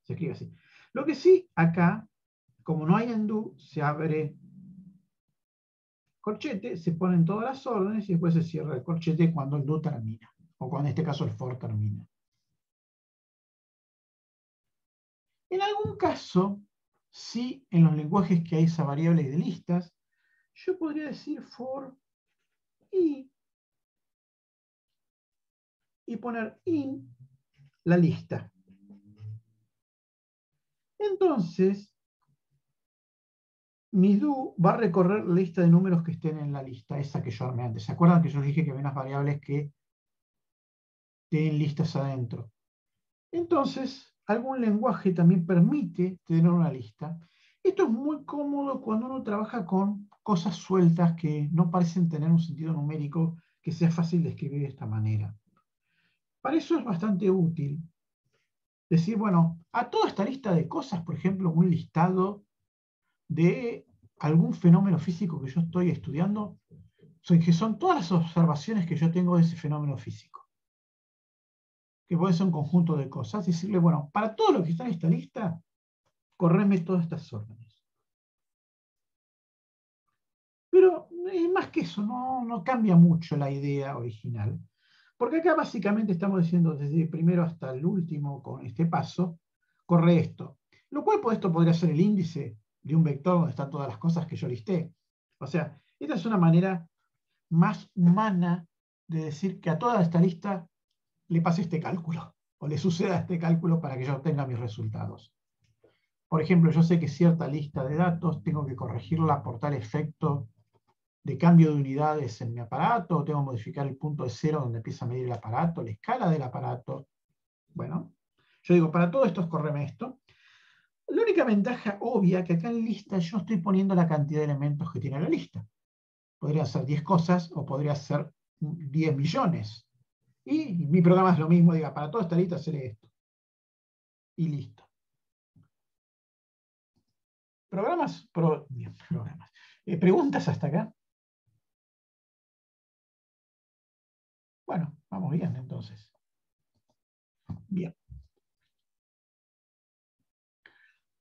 Se escribe así. Lo que sí, acá, como no hay en do, se abre corchete, se ponen todas las órdenes y después se cierra el corchete cuando el do termina. O cuando en este caso el for termina. En algún caso, sí, en los lenguajes que hay esa variable de listas, yo podría decir for y poner in la lista. Entonces, mi do va a recorrer la lista de números que estén en la lista, esa que yo armé antes. ¿Se acuerdan que yo les dije que había unas variables que tienen listas adentro? Entonces, algún lenguaje también permite tener una lista. Esto es muy cómodo cuando uno trabaja con cosas sueltas que no parecen tener un sentido numérico que sea fácil de escribir de esta manera. Para eso es bastante útil decir, bueno, a toda esta lista de cosas, por ejemplo, un listado de algún fenómeno físico que yo estoy estudiando, que son todas las observaciones que yo tengo de ese fenómeno físico, que puede ser un conjunto de cosas, decirle, bueno, para todo lo que está en esta lista, correme todas estas órdenes. Pero más que eso, no cambia mucho la idea original, porque acá básicamente estamos diciendo desde el primero hasta el último con este paso, corre esto. Lo cual esto podría ser el índice de un vector donde están todas las cosas que yo listé. O sea, esta es una manera más humana de decir que a toda esta lista le pase este cálculo, o le suceda este cálculo para que yo obtenga mis resultados. Por ejemplo, yo sé que cierta lista de datos tengo que corregirla por tal efecto de cambio de unidades en mi aparato, o tengo que modificar el punto de cero donde empieza a medir el aparato, la escala del aparato. Bueno, yo digo, para todo esto correme esto. La única ventaja obvia que acá en lista yo estoy poniendo la cantidad de elementos que tiene la lista. Podría ser 10 cosas o podría ser 10 millones. Y mi programa es lo mismo, diga, para toda esta lista hacer esto. Y listo. ¿Preguntas hasta acá? Bueno, vamos bien entonces. Bien.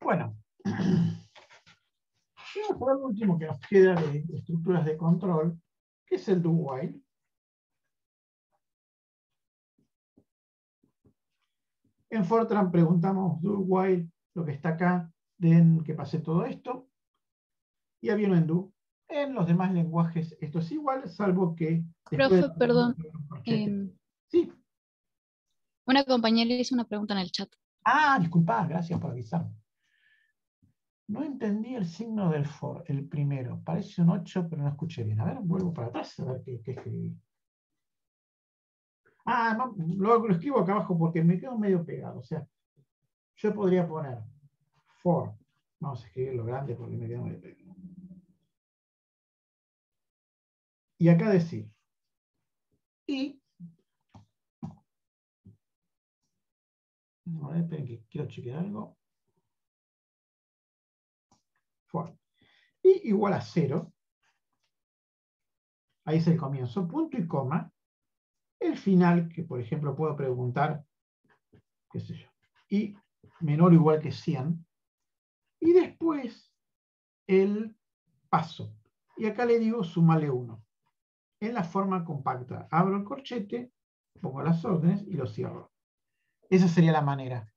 Bueno. Vamos por el último que nos queda de estructuras de control, que es el do while. En Fortran preguntamos do while, lo que está acá, den que pase todo esto, y había un en do. En los demás lenguajes esto es igual, salvo que después Profe, perdón. Sí. Una compañera hizo una pregunta en el chat. Disculpa, gracias por avisarme. No entendí el signo del for, el primero. Parece un 8, pero no escuché bien. A ver, vuelvo para atrás a ver qué escribí. No, lo escribo acá abajo porque me quedo medio pegado. O sea, yo podría poner for. Vamos a escribirlo grande porque me quedo medio pegado. Y acá decir. Y. A ver, esperen que quiero chequear algo. For. Y igual a 0. Ahí es el comienzo. Punto y coma. El final, que por ejemplo puedo preguntar, qué sé yo, y menor o igual que 100. Y después el paso. Y acá le digo sumarle 1. En la forma compacta. Abro el corchete, pongo las órdenes y lo cierro. Esa sería la manera.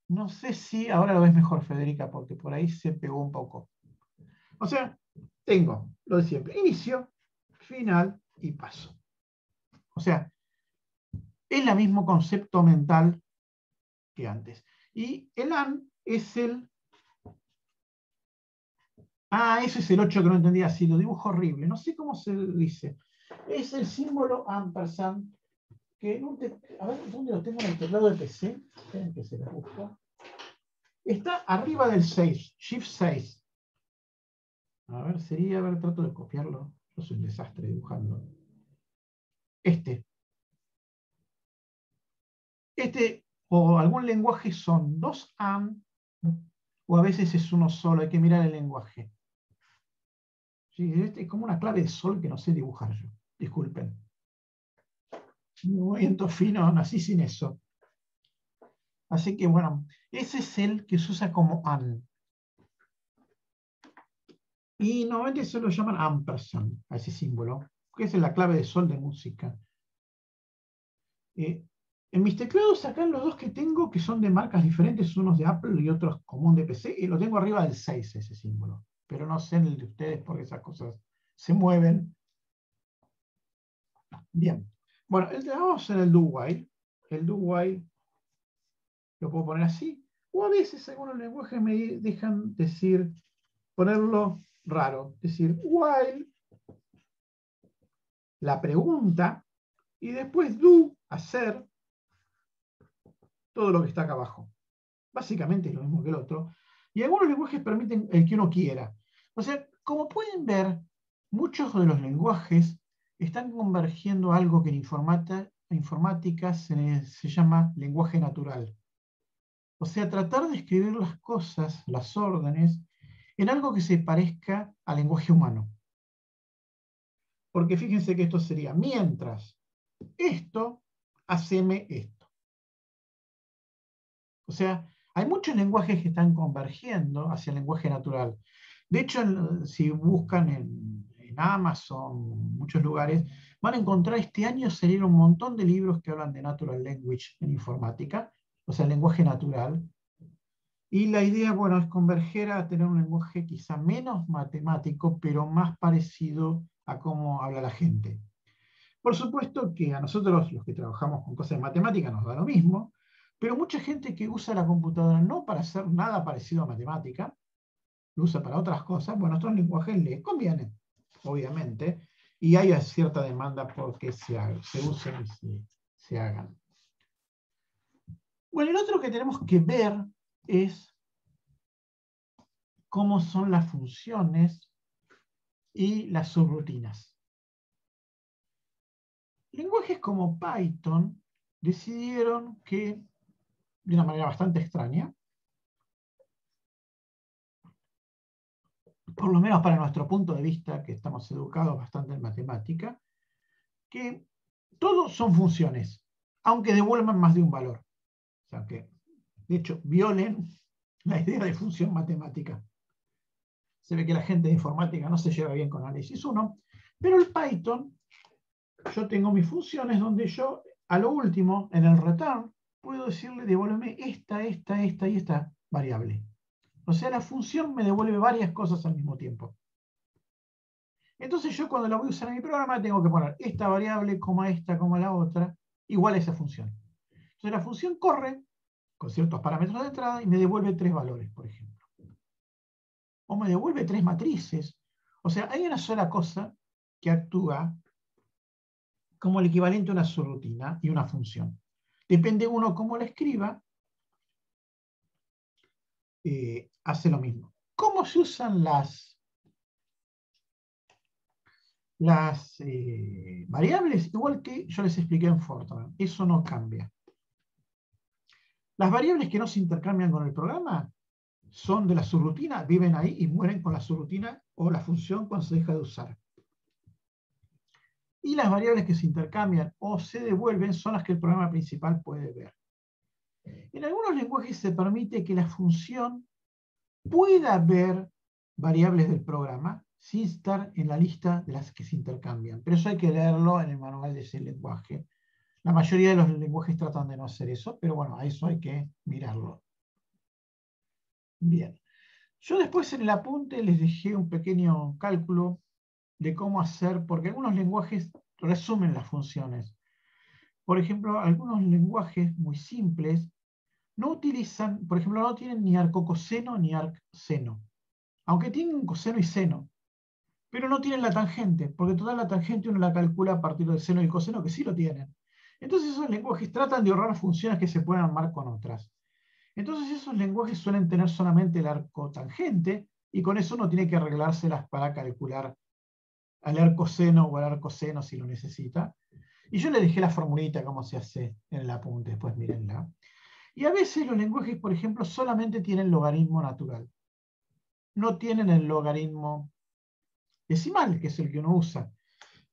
No sé si ahora lo ves mejor, Federica, porque por ahí se pegó un poco. O sea, tengo lo de siempre. Inicio, final y paso. O sea, es el mismo concepto mental que antes. Y el AND es el... ese es el 8 que no entendía. Sí, lo dibujo horrible. No sé cómo se dice. Es el símbolo ampersand que a ver, ¿dónde lo tengo en el teclado de PC? Esperen que se lo busco. Está arriba del 6, Shift 6. A ver, trato de copiarlo. Yo soy un desastre dibujando. o algún lenguaje son dos AND, o a veces es uno solo, hay que mirar el lenguaje. Sí, este es como una clave de sol que no sé dibujar yo, disculpen. Movimiento fino, nací sin eso. Así que bueno, ese es el que se usa como AND. Y normalmente se lo llaman ampersand, a ese símbolo, que es la clave de sol de música. En mis teclados acá los dos que tengo, que son de marcas diferentes, unos de Apple y otros común de PC, y lo tengo arriba del 6 ese símbolo. Pero no sé en el de ustedes porque esas cosas se mueven. Bien. Bueno, vamos a hacer el do while. El do while lo puedo poner así. O a veces algunos lenguajes me dejan ponerlo raro. Decir while, la pregunta, y después do, hacer todo lo que está acá abajo. Básicamente es lo mismo que el otro. Y algunos lenguajes permiten el que uno quiera. O sea, como pueden ver, muchos de los lenguajes están convergiendo a algo que en informática se llama lenguaje natural. O sea, tratar de escribir las cosas, las órdenes, en algo que se parezca al lenguaje humano. Porque fíjense que esto sería, mientras esto, haceme esto. O sea, hay muchos lenguajes que están convergiendo hacia el lenguaje natural. De hecho, si buscan en Amazon, muchos lugares, van a encontrar este año salieron un montón de libros que hablan de Natural Language en informática, o sea, el lenguaje natural. Y la idea, bueno, es converger a tener un lenguaje quizá menos matemático, pero más parecido a cómo habla la gente. Por supuesto que a nosotros, los que trabajamos con cosas de matemática, nos da lo mismo, pero mucha gente que usa la computadora no para hacer nada parecido a matemática, lo usa para otras cosas, bueno, estos lenguajes les convienen, obviamente, y hay cierta demanda porque se usen y se hagan. Bueno, el otro que tenemos que ver es cómo son las funciones y las subrutinas. Lenguajes como Python decidieron que, de una manera bastante extraña, por lo menos para nuestro punto de vista, que estamos educados bastante en matemática, que todos son funciones, aunque devuelvan más de un valor. O sea, que, de hecho, violen la idea de función matemática. Se ve que la gente de informática no se lleva bien con análisis 1, pero el Python, yo tengo mis funciones donde yo, a lo último, en el return, puedo decirle, devuélveme esta y esta variable. O sea, la función me devuelve varias cosas al mismo tiempo. Entonces yo cuando la voy a usar en mi programa tengo que poner esta variable, coma esta, coma la otra, igual a esa función. Entonces la función corre con ciertos parámetros de entrada y me devuelve 3 valores, por ejemplo. O me devuelve 3 matrices. O sea, hay una sola cosa que actúa como el equivalente a una subrutina y una función. Depende uno cómo la escriba, hace lo mismo. ¿Cómo se usan las variables? Igual que yo les expliqué en Fortran. Eso no cambia. Las variables que no se intercambian con el programa son de la subrutina, viven ahí y mueren con la subrutina o la función cuando se deja de usar. Y las variables que se intercambian o se devuelven son las que el programa principal puede ver. En algunos lenguajes se permite que la función pueda ver variables del programa sin estar en la lista de las que se intercambian. Pero eso hay que leerlo en el manual de ese lenguaje. La mayoría de los lenguajes tratan de no hacer eso, pero bueno, a eso hay que mirarlo. Bien. Yo después en el apunte les dejé un pequeño cálculo de cómo hacer, porque algunos lenguajes resumen las funciones. Por ejemplo, algunos lenguajes muy simples no utilizan, por ejemplo, no tienen ni arcocoseno ni arcseno, aunque tienen coseno y seno, pero no tienen la tangente, porque toda la tangente uno la calcula a partir del seno y el coseno, que sí lo tienen. Entonces esos lenguajes tratan de ahorrar funciones que se pueden armar con otras. Entonces esos lenguajes suelen tener solamente el arco tangente, y con eso uno tiene que arreglárselas para calcular al arcoseno o al arcoseno si lo necesita. Y yo le dejé la formulita cómo se hace en el apunte, después mírenla. Y a veces los lenguajes, por ejemplo, solamente tienen logaritmo natural. No tienen el logaritmo decimal, que es el que uno usa.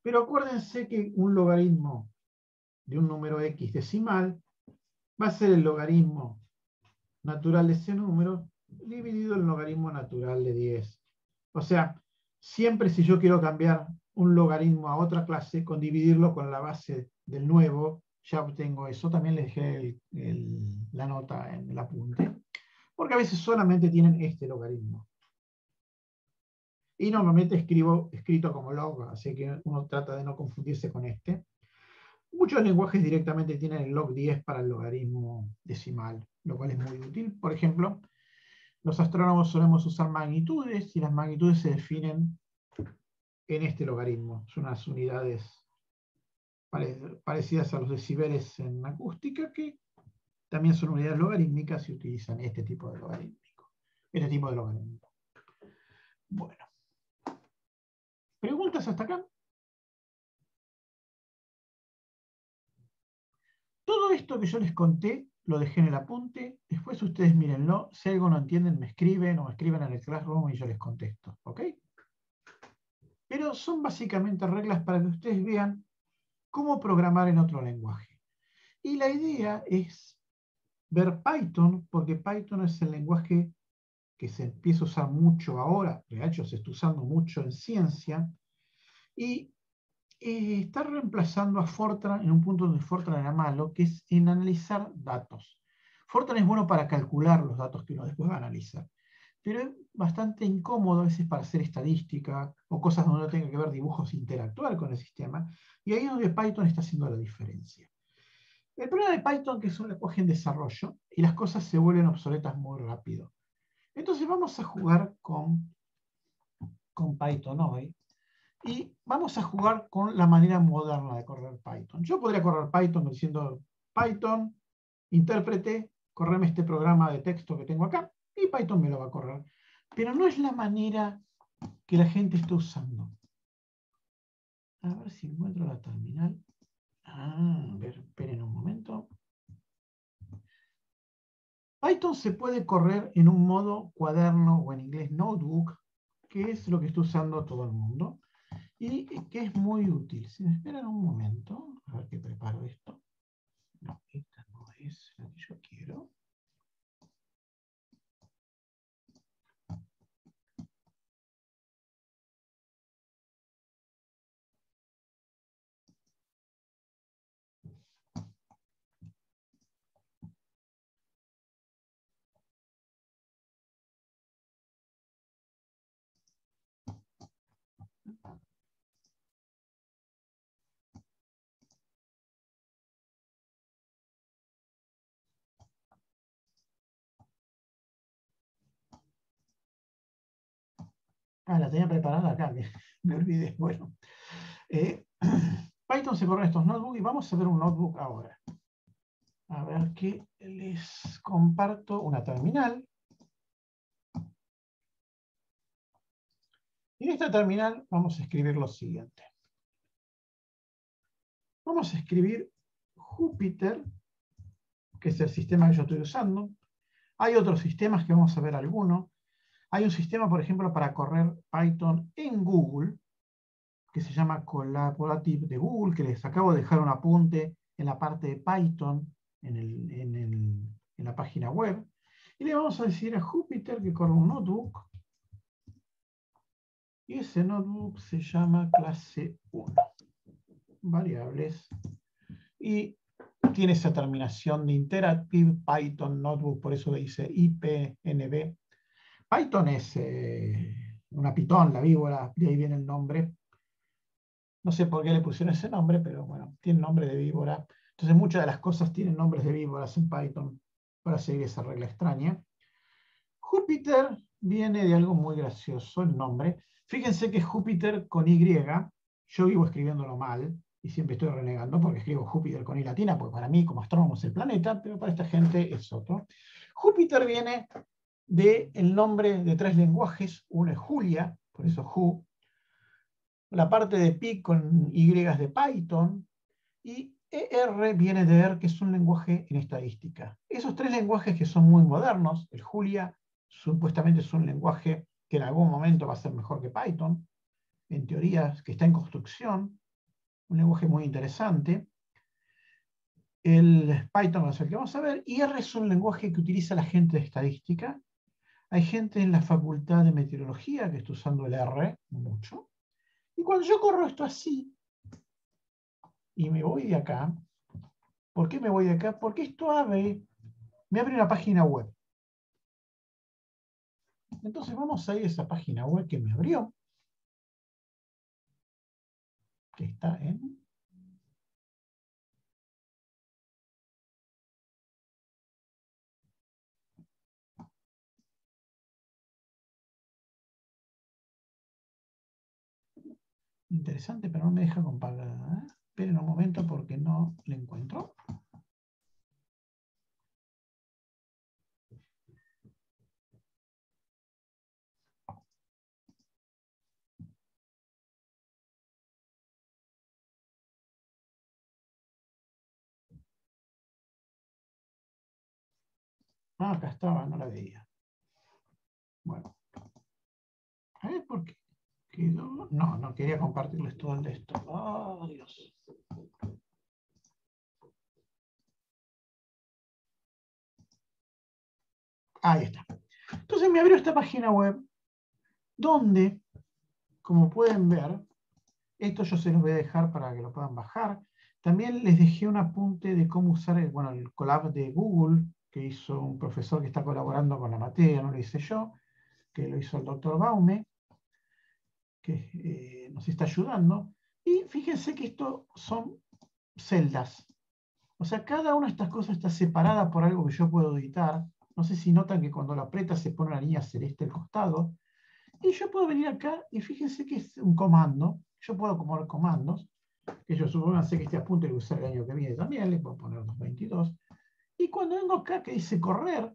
Pero acuérdense que un logaritmo de un número x decimal va a ser el logaritmo natural de ese número dividido el logaritmo natural de 10. O sea, siempre si yo quiero cambiar un logaritmo a otra clase, con dividirlo con la base del nuevo, ya obtengo eso. También les dejé la nota en el apunte. Porque a veces solamente tienen este logaritmo. Y normalmente escrito como log, así que uno trata de no confundirse con este. Muchos lenguajes directamente tienen el log 10 para el logaritmo decimal, lo cual es muy útil. Por ejemplo, los astrónomos solemos usar magnitudes y las magnitudes se definen en este logaritmo. Son unas unidades parecidas a los decibeles en acústica, que también son unidades logarítmicas y utilizan este tipo de logaritmo. Bueno. ¿Preguntas hasta acá? Todo esto que yo les conté lo dejé en el apunte. Después ustedes mírenlo. Si algo no entienden, me escriben o me escriben en el Classroom y yo les contesto. ¿Ok? Pero son básicamente reglas para que ustedes vean cómo programar en otro lenguaje. Y la idea es ver Python, porque Python es el lenguaje que se empieza a usar mucho ahora, de hecho se está usando mucho en ciencia, y está reemplazando a Fortran en un punto donde Fortran era malo, que es en analizar datos. Fortran es bueno para calcular los datos que uno después va a analizar, pero es bastante incómodo a veces para hacer estadística o cosas donde uno tenga que ver dibujos e interactuar con el sistema, y ahí es donde Python está haciendo la diferencia. El problema de Python es que es un lenguaje en desarrollo y las cosas se vuelven obsoletas muy rápido. Entonces vamos a jugar con Python hoy. Y vamos a jugar con la manera moderna de correr Python. Yo podría correr Python diciendo Python, intérprete, correme este programa de texto que tengo acá, y Python me lo va a correr. Pero no es la manera que la gente está usando. A ver si encuentro la terminal. A ver, esperen un momento. Python se puede correr en un modo cuaderno o en inglés notebook, que es lo que está usando todo el mundo. Y que es muy útil. Si me esperan un momento, a ver que preparo esto. No, esta no es la que yo quiero. La tenía preparada acá, me olvidé. Bueno, Python se corre estos notebooks y vamos a ver un notebook ahora. A ver que les comparto una terminal. Y en esta terminal vamos a escribir lo siguiente. Vamos a escribir Jupyter, que es el sistema que yo estoy usando. Hay otros sistemas que vamos a ver algunos. Hay un sistema, por ejemplo, para correr Python en Google, que se llama Collaborative de Google, que les acabo de dejar un apunte en la parte de Python, en la página web. Y le vamos a decir a Jupyter que corra un notebook. Y ese notebook se llama clase 1. Variables. Y tiene esa terminación de Interactive Python Notebook, por eso dice IPNB. Python es una pitón, la víbora, de ahí viene el nombre. No sé por qué le pusieron ese nombre, pero bueno, tiene nombre de víbora. Entonces muchas de las cosas tienen nombres de víboras en Python para seguir esa regla extraña. Jupyter viene de algo muy gracioso, el nombre. Fíjense que es Júpiter con Y. Yo vivo escribiéndolo mal y siempre estoy renegando porque escribo Júpiter con I latina, porque para mí como astrónomo es el planeta, pero para esta gente es otro. Júpiter viene del nombre de 3 lenguajes. Uno es Julia, por eso Ju. La parte de pi con Y de Python, Y ER viene de ER, que es un lenguaje en estadística. Esos tres lenguajes que son muy modernos, el Julia supuestamente es un lenguaje que en algún momento va a ser mejor que Python, en teoría que está en construcción, un lenguaje muy interesante. El Python es el que vamos a ver, y R es un lenguaje que utiliza la gente de estadística. Hay gente en la facultad de meteorología que está usando el R mucho. Y cuando yo corro esto así, y me voy de acá, ¿por qué me voy de acá? Porque esto me abre una página web. Entonces vamos a ir a esa página web que me abrió, que está en... Interesante, pero no me deja comparar. Esperen un momento porque no le encuentro. Ah, acá estaba, no la veía. Bueno, a ver por qué quedó. No, no quería compartirles todo el de esto. Oh, Dios. Ahí está. Entonces me abrió esta página web donde, como pueden ver, esto yo se los voy a dejar para que lo puedan bajar. También les dejé un apunte de cómo usar el Colab de Google, que hizo un profesor que está colaborando con la materia, no lo hice yo, que lo hizo el doctor Baume, que nos está ayudando. Y fíjense que esto son celdas. O sea, cada una de estas cosas está separada por algo que yo puedo editar. No sé si notan que cuando lo aprieta se pone una línea celeste al costado. Y yo puedo venir acá y fíjense que es un comando. Yo puedo acomodar comandos. Que yo supongo que este apunte lo usar el año que viene también. Le puedo poner 222. Y cuando vengo acá que dice correr,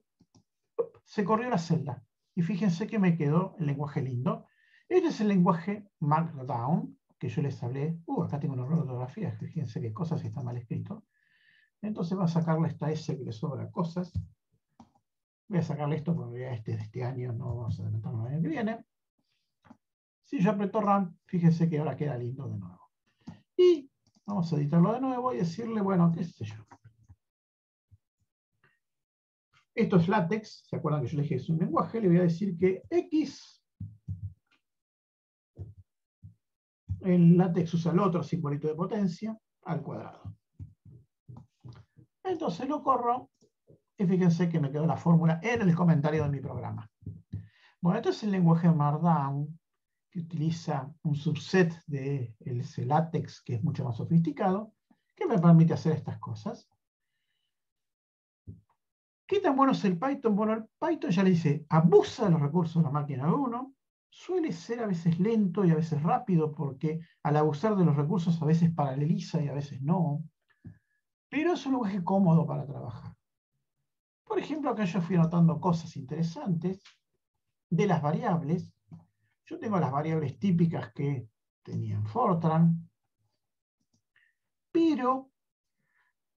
se corrió la celda. Y fíjense que me quedó el lenguaje lindo. Este es el lenguaje Markdown, que yo les hablé. Acá tengo un error de ortografía. Fíjense qué cosas están mal escrito. Entonces va a sacarle esta S que le sobra cosas. Voy a sacarle esto porque ya de este año no vamos a adelantarlo el año que viene. Si yo aprieto Run, fíjense que ahora queda lindo de nuevo. Y vamos a editarlo de nuevo y decirle, bueno, qué sé yo. Esto es LaTeX. ¿Se acuerdan que yo le dije que es un lenguaje? Le voy a decir que X. El LaTeX usa el otro simbolito de potencia al cuadrado. Entonces lo corro y fíjense que me quedó la fórmula en el comentario de mi programa. Bueno, esto es el lenguaje Markdown, que utiliza un subset de ese LaTeX que es mucho más sofisticado, que me permite hacer estas cosas. ¿Qué tan bueno es el Python? Bueno, el Python ya le dice, abusa de los recursos de la máquina de uno, suele ser a veces lento y a veces rápido, porque al abusar de los recursos a veces paraleliza y a veces no, pero es un lenguaje cómodo para trabajar. Por ejemplo, acá yo fui anotando cosas interesantes de las variables. Yo tengo las variables típicas que tenía en Fortran, pero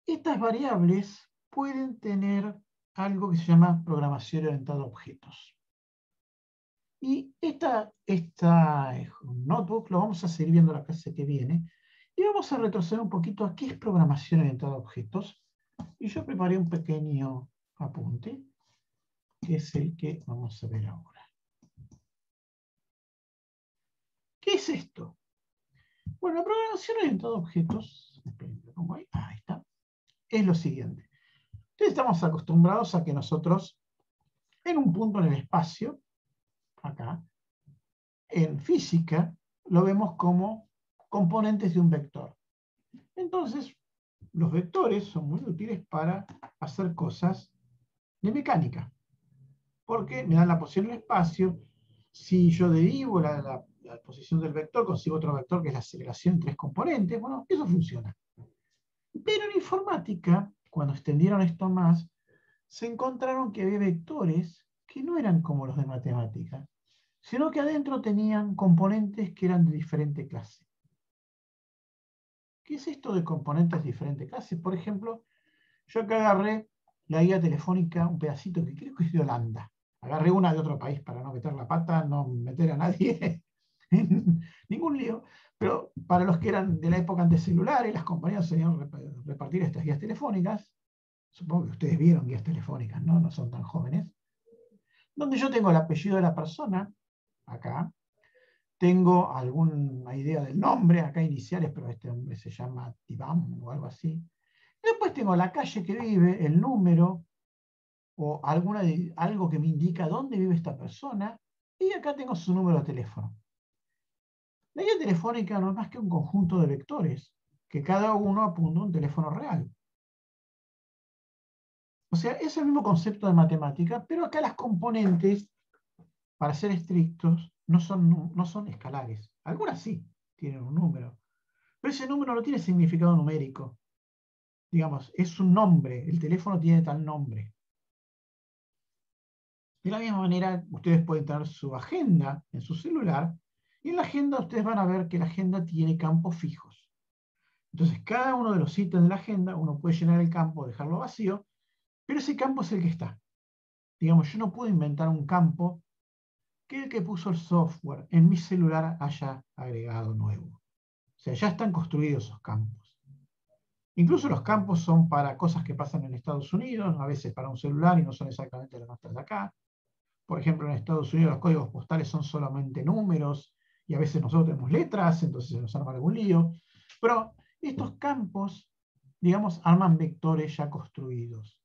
estas variables pueden tener algo que se llama programación orientada a objetos. Y esta notebook lo vamos a seguir viendo la clase que viene. Y vamos a retroceder un poquito a qué es programación orientada a objetos. Y yo preparé un pequeño apunte, que es el que vamos a ver ahora. ¿Qué es esto? Bueno, la programación orientada a objetos, ahí está, es lo siguiente. Entonces estamos acostumbrados a que nosotros, en un punto en el espacio, acá, en física, lo vemos como componentes de un vector. Entonces, los vectores son muy útiles para hacer cosas de mecánica, porque me dan la posición en el espacio. Si yo derivo la posición del vector, consigo otro vector que es la aceleración en tres componentes. Bueno, eso funciona. Pero en informática, cuando extendieron esto más, se encontraron que había vectores que no eran como los de matemática, sino que adentro tenían componentes que eran de diferente clase. ¿Qué es esto de componentes de diferentes clases? Por ejemplo, yo acá agarré la guía telefónica, un pedacito que creo que es de Holanda. Agarré una de otro país para no meter la pata, no meter a nadie en ningún lío. Pero para los que eran de la época antes celulares, las compañías solían repartir estas guías telefónicas. Supongo que ustedes vieron guías telefónicas, ¿no? No son tan jóvenes. Donde yo tengo el apellido de la persona, acá. Tengo alguna idea del nombre, acá iniciales, pero este hombre se llama Tibam o algo así. Y después tengo la calle que vive, el número, o algo que me indica dónde vive esta persona, y acá tengo su número de teléfono. La guía telefónica no es más que un conjunto de vectores, que cada uno apunta a un teléfono real. O sea, es el mismo concepto de matemática, pero acá las componentes, para ser estrictos, no son escalares. Algunas sí tienen un número, pero ese número no tiene significado numérico. Digamos, es un nombre, el teléfono tiene tal nombre. De la misma manera, ustedes pueden tener su agenda en su celular, y en la agenda ustedes van a ver que la agenda tiene campos fijos. Entonces, cada uno de los ítems de la agenda, uno puede llenar el campo o dejarlo vacío, pero ese campo es el que está. Digamos, yo no puedo inventar un campo que el que puso el software en mi celular haya agregado nuevo. O sea, ya están construidos esos campos. Incluso los campos son para cosas que pasan en Estados Unidos, a veces para un celular y no son exactamente las nuestras de acá. Por ejemplo, en Estados Unidos los códigos postales son solamente números y a veces nosotros tenemos letras, entonces se nos arma algún lío. Pero estos campos, digamos, arman vectores ya construidos.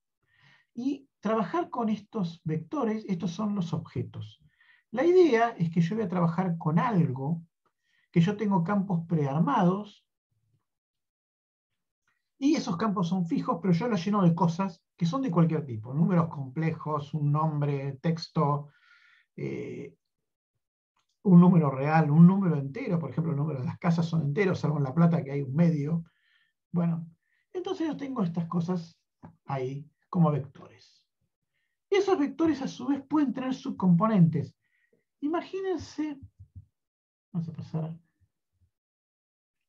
Y trabajar con estos vectores, estos son los objetos. La idea es que yo voy a trabajar con algo, que yo tengo campos prearmados, y esos campos son fijos, pero yo los lleno de cosas que son de cualquier tipo. Números complejos, un nombre, texto, un número real, un número entero. Por ejemplo, el número de las casas son enteros, salvo en La Plata que hay un medio. Bueno, entonces yo tengo estas cosas ahí como vectores. Y esos vectores a su vez pueden tener subcomponentes. Imagínense, vamos a pasar,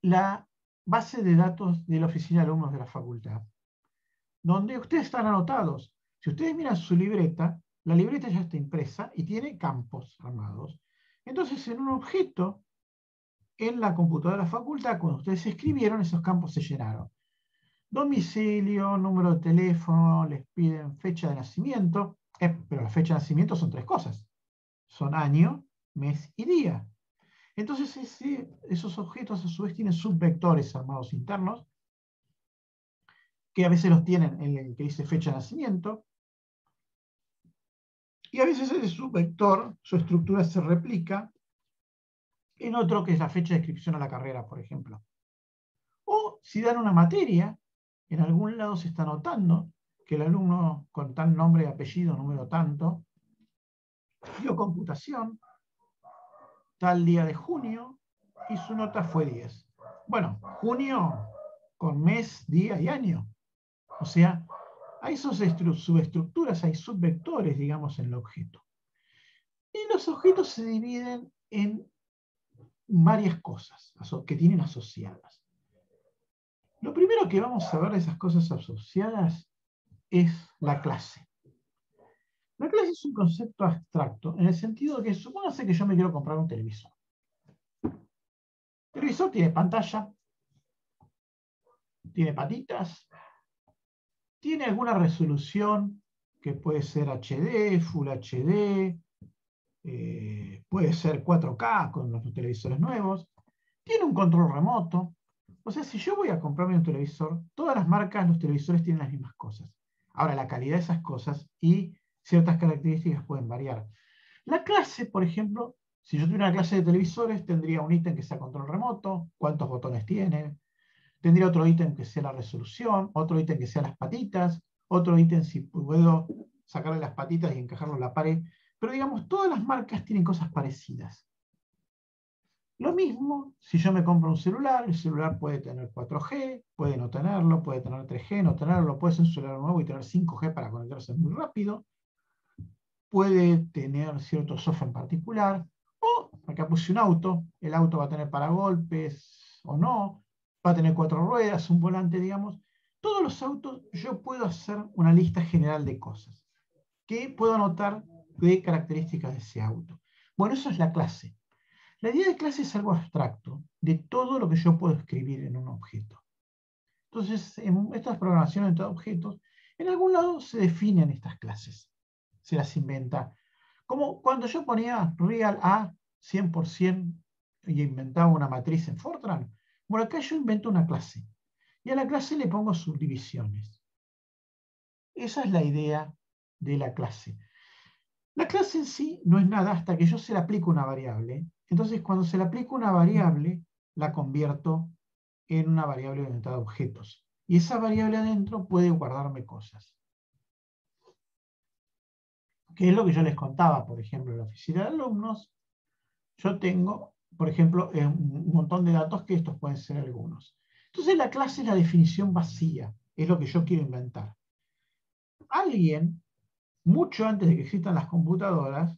la base de datos de la oficina de alumnos de la facultad, donde ustedes están anotados. Si ustedes miran su libreta, la libreta ya está impresa y tiene campos armados. Entonces, en un objeto, en la computadora de la facultad, cuando ustedes escribieron, esos campos se llenaron. Domicilio, número de teléfono, les piden fecha de nacimiento, pero la fecha de nacimiento son tres cosas. Son año, mes y día. Entonces, esos objetos a su vez tienen subvectores armados internos, que a veces los tienen en el que dice fecha de nacimiento, y a veces ese subvector, su estructura se replica en otro que es la fecha de inscripción a la carrera, por ejemplo. O si dan una materia, en algún lado se está anotando que el alumno con tal nombre, apellido, número tanto, dio computación, tal día de junio, y su nota fue 10. Bueno, junio con mes, día y año. O sea, hay subestructuras, hay subvectores, digamos, en el objeto. Y los objetos se dividen en varias cosas que tienen asociadas. Lo primero que vamos a ver de esas cosas asociadas es la clase. La clase es un concepto abstracto, en el sentido de que supóngase que yo me quiero comprar un televisor. El televisor tiene pantalla, tiene patitas, tiene alguna resolución que puede ser HD, Full HD, puede ser 4K con los televisores nuevos, tiene un control remoto. O sea, si yo voy a comprarme un televisor, todas las marcas, los televisores tienen las mismas cosas. Ahora, la calidad de esas cosas y ciertas características pueden variar. La clase, por ejemplo, si yo tuviera una clase de televisores, tendría un ítem que sea control remoto, cuántos botones tiene, tendría otro ítem que sea la resolución, otro ítem que sea las patitas, otro ítem si puedo sacarle las patitas y encajarlo en la pared. Pero digamos, todas las marcas tienen cosas parecidas. Lo mismo, si yo me compro un celular, el celular puede tener 4G, puede no tenerlo, puede tener 3G, no tenerlo, puede ser un celular nuevo y tener 5G para conectarse muy rápido, puede tener cierto software en particular, o acá puse un auto, el auto va a tener paragolpes o no, va a tener 4 ruedas, un volante, digamos. Todos los autos, yo puedo hacer una lista general de cosas que puedo anotar de características de ese auto. Bueno, eso es la clase. La idea de clase es algo abstracto de todo lo que yo puedo escribir en un objeto. Entonces, en estas programaciones entre objetos, en algún lado se definen estas clases, se las inventa. Como cuando yo ponía real a 100% y inventaba una matriz en Fortran, bueno, acá yo invento una clase. Y a la clase le pongo subdivisiones. Esa es la idea de la clase. La clase en sí no es nada hasta que yo se le aplico una variable. Entonces, cuando se le aplica una variable, la convierto en una variable orientada a objetos. Y esa variable adentro puede guardarme cosas. Que es lo que yo les contaba, por ejemplo, en la oficina de alumnos. Yo tengo, por ejemplo, un montón de datos que estos pueden ser algunos. Entonces, la clase es la definición vacía. Es lo que yo quiero inventar. Alguien, mucho antes de que existan las computadoras,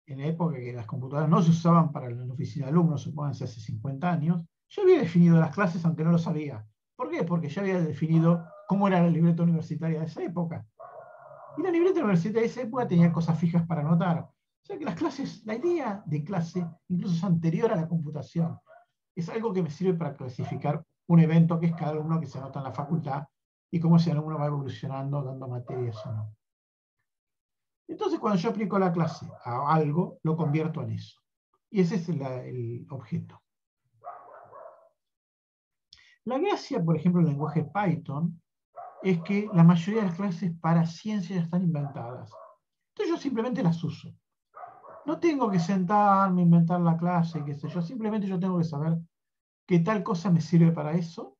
en la época que las computadoras no se usaban para la oficina de alumnos, supónganse hace 50 años, ya había definido las clases aunque no lo sabía. ¿Por qué? Porque ya había definido cómo era la libreta universitaria de esa época. Y la libreta universitaria de esa época tenía cosas fijas para anotar. O sea que las clases, la idea de clase, incluso es anterior a la computación. Es algo que me sirve para clasificar un evento que es cada alumno que se anota en la facultad y cómo ese alumno va evolucionando, dando materias o no. Entonces, cuando yo aplico la clase a algo, lo convierto en eso. Y ese es el objeto. La gracia, por ejemplo, del lenguaje Python, es que la mayoría de las clases para ciencia ya están inventadas. Entonces yo simplemente las uso. No tengo que sentarme, inventar la clase, qué sé yo. Simplemente yo tengo que saber que tal cosa me sirve para eso.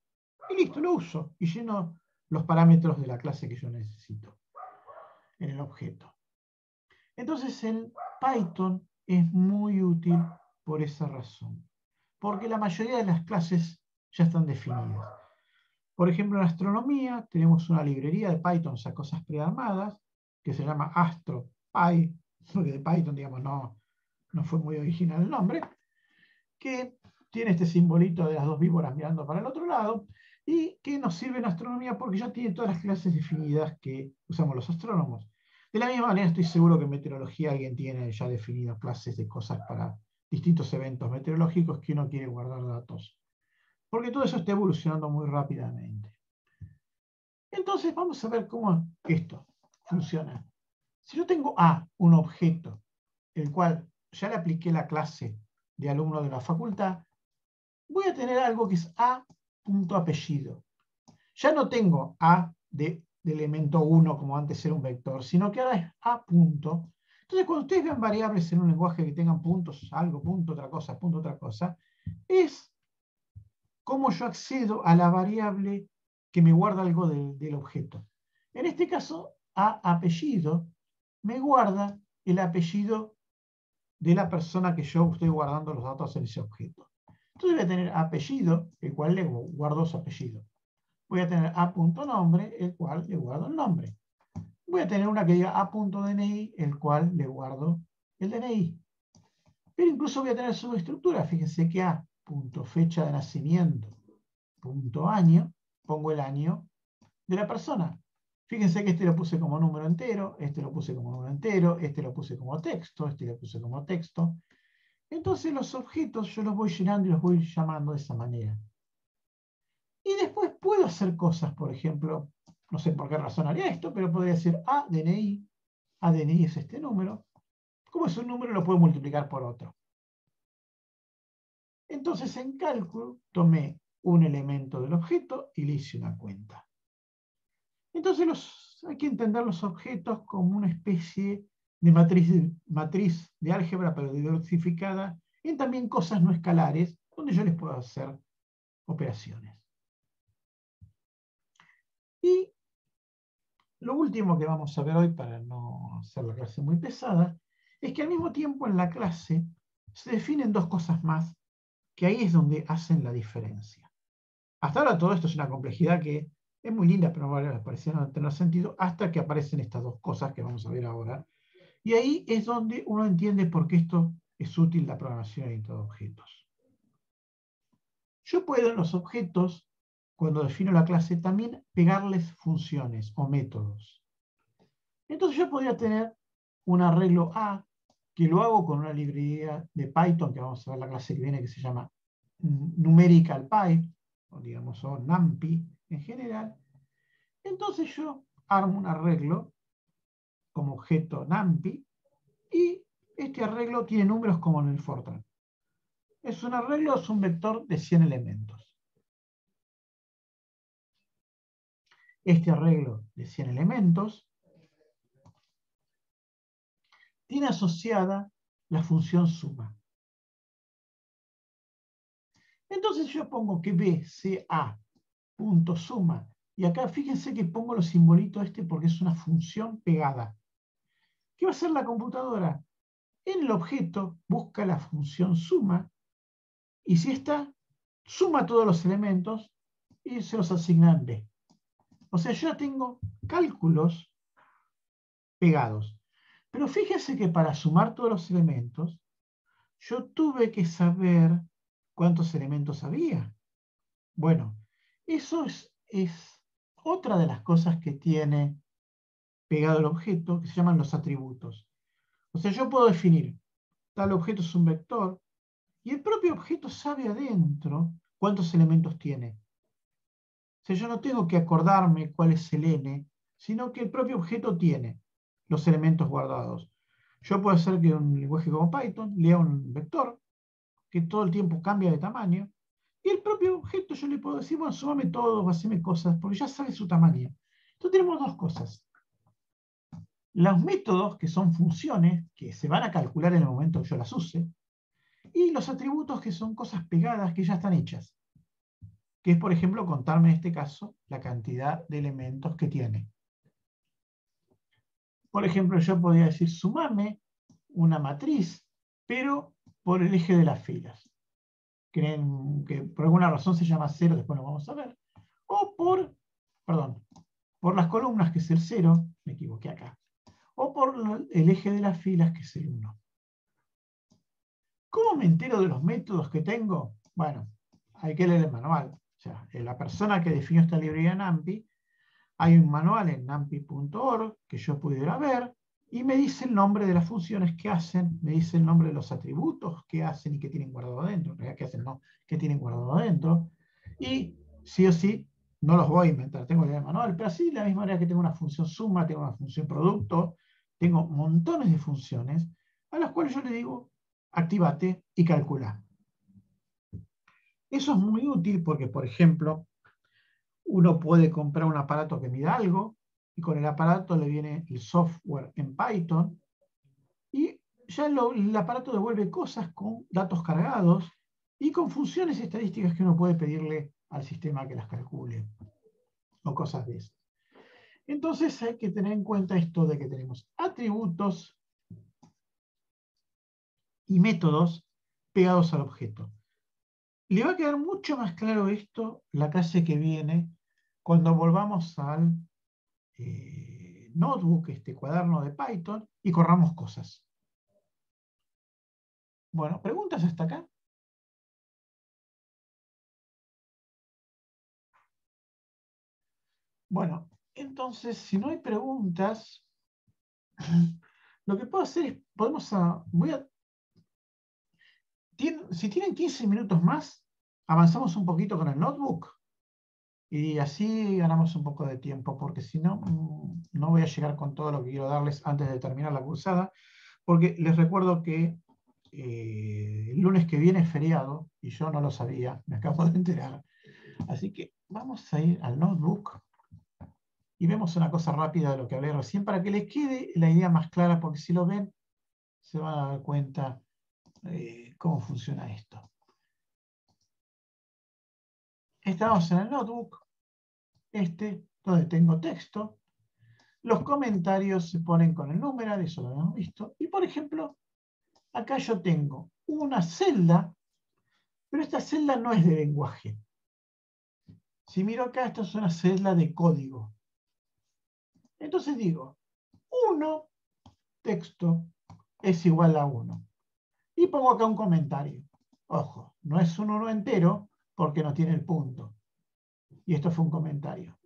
Y listo, lo uso. Y lleno los parámetros de la clase que yo necesito en el objeto. Entonces el Python es muy útil por esa razón. Porque la mayoría de las clases ya están definidas. Por ejemplo, en astronomía tenemos una librería de Python, o sea, cosas prearmadas, que se llama AstroPy, porque de Python, digamos, no fue muy original el nombre, que tiene este simbolito de las dos víboras mirando para el otro lado, y que nos sirve en astronomía porque ya tiene todas las clases definidas que usamos los astrónomos. De la misma manera, estoy seguro que en meteorología alguien tiene ya definido clases de cosas para distintos eventos meteorológicos que uno quiere guardar datos. Porque todo eso está evolucionando muy rápidamente. Entonces, vamos a ver cómo esto funciona. Si yo tengo A, un objeto, el cual ya le apliqué la clase de alumno de la facultad, voy a tener algo que es A.apellido. Ya no tengo A de elemento 1 como antes era un vector, sino que ahora es A. Entonces, cuando ustedes vean variables en un lenguaje que tengan puntos, algo, punto, otra cosa, es cómo yo accedo a la variable que me guarda algo del objeto. En este caso, apellido me guarda el apellido de la persona que yo estoy guardando los datos en ese objeto. Entonces voy a tener apellido, el cual le guardo su apellido. Voy a tener a.nombre, el cual le guardo el nombre. Voy a tener una que diga a.dni, el cual le guardo el DNI. Pero incluso voy a tener subestructura. Fíjense que a.fecha de nacimiento, .año, pongo el año de la persona. Fíjense que este lo puse como número entero, este lo puse como número entero, este lo puse como texto, este lo puse como texto. Entonces los objetos yo los voy llenando y los voy llamando de esa manera. Y después puedo hacer cosas, por ejemplo, no sé por qué razón haría esto, pero podría decir ADNI. ADNI es este número. Como es un número, lo puedo multiplicar por otro. Entonces en cálculo tomé un elemento del objeto y le hice una cuenta. Entonces hay que entender los objetos como una especie de matriz de álgebra, pero diversificada, en también cosas no escalares, donde yo les puedo hacer operaciones. Y lo último que vamos a ver hoy, para no hacer la clase muy pesada, es que al mismo tiempo en la clase se definen dos cosas más, que ahí es donde hacen la diferencia. Hasta ahora todo esto es una complejidad que es muy linda, pero parecía no tener sentido, hasta que aparecen estas dos cosas que vamos a ver ahora. Y ahí es donde uno entiende por qué esto es útil la programación de objetos. yo puedo en los objetos, cuando defino la clase, también pegarles funciones o métodos. Entonces yo podría tener un arreglo A, que lo hago con una librería de Python, que vamos a ver la clase que viene, que se llama NumeriCalPy, o digamos, o NumPy en general. Entonces yo armo un arreglo como objeto NumPy, y este arreglo tiene números como en el Fortran. Es un arreglo, es un vector de 100 elementos. Este arreglo de 100 elementos tiene asociada la función suma. Entonces yo pongo que BCA.suma, y acá fíjense que pongo los simbolitos porque es una función pegada. ¿Qué va a hacer la computadora? En el objeto busca la función suma, y si está, suma todos los elementos y se los asigna en B. O sea, yo ya tengo cálculos pegados. Pero fíjese que para sumar todos los elementos, yo tuve que saber cuántos elementos había. Bueno, eso es otra de las cosas que tiene pegado el objeto, que se llaman los atributos. O sea, yo puedo definir, tal objeto es un vector, y el propio objeto sabe adentro cuántos elementos tiene. O sea, yo no tengo que acordarme cuál es el n, sino que el propio objeto tiene los elementos guardados. Yo puedo hacer que un lenguaje como Python lea un vector que todo el tiempo cambia de tamaño, y el propio objeto yo le puedo decir, bueno, súmame todo o haceme cosas, porque ya sabe su tamaño. Entonces tenemos dos cosas. Los métodos, que son funciones, que se van a calcular en el momento que yo las use, y los atributos, que son cosas pegadas que ya están hechas. Que es, por ejemplo, contarme en este caso la cantidad de elementos que tiene. Por ejemplo, yo podría decir, sumame una matriz, pero por el eje de las filas. Creen que por alguna razón se llama 0, después lo vamos a ver. O por las columnas, que es el 0, me equivoqué acá. O por el eje de las filas, que es el 1. ¿Cómo me entero de los métodos que tengo? Bueno, hay que leer el manual. O sea, la persona que definió esta librería NumPy, hay un manual en numpy.org que yo pudiera ver, y me dice el nombre de las funciones que hacen, me dice el nombre de los atributos que hacen y que tienen guardado adentro, en realidad que hacen no, que tienen guardado adentro, y sí o sí, no los voy a inventar, tengo el manual, pero así de la misma manera que tengo una función suma, tengo una función producto, tengo montones de funciones a las cuales yo le digo, activate y calcula. Eso es muy útil porque, por ejemplo, uno puede comprar un aparato que mida algo, y con el aparato le viene el software en Python, y ya el aparato devuelve cosas con datos cargados y con funciones estadísticas que uno puede pedirle al sistema que las calcule, o cosas de eso. Entonces hay que tener en cuenta esto de que tenemos atributos y métodos pegados al objeto. Le va a quedar mucho más claro esto la clase que viene, cuando volvamos al notebook, este cuaderno de Python, y corramos cosas. Bueno, ¿preguntas hasta acá? Bueno, entonces, si no hay preguntas, lo que puedo hacer es, si tienen 15 minutos más, avanzamos un poquito con el notebook, y así ganamos un poco de tiempo, porque si no, no voy a llegar con todo lo que quiero darles antes de terminar la cursada, porque les recuerdo que el lunes que viene es feriado, y yo no lo sabía, me acabo de enterar. Así que vamos a ir al notebook y vemos una cosa rápida de lo que hablé recién, para que les quede la idea más clara, porque si lo ven, se van a dar cuenta cómo funciona esto. Estamos en el notebook, donde tengo texto. Los comentarios se ponen con el numeral, eso lo hemos visto. Y por ejemplo, acá yo tengo una celda, pero esta celda no es de lenguaje. Si miro acá, esto es una celda de código. Entonces digo, 1 texto es igual a 1. Y pongo acá un comentario. Ojo, no es un 1 entero, porque no tiene el punto. Y esto fue un comentario.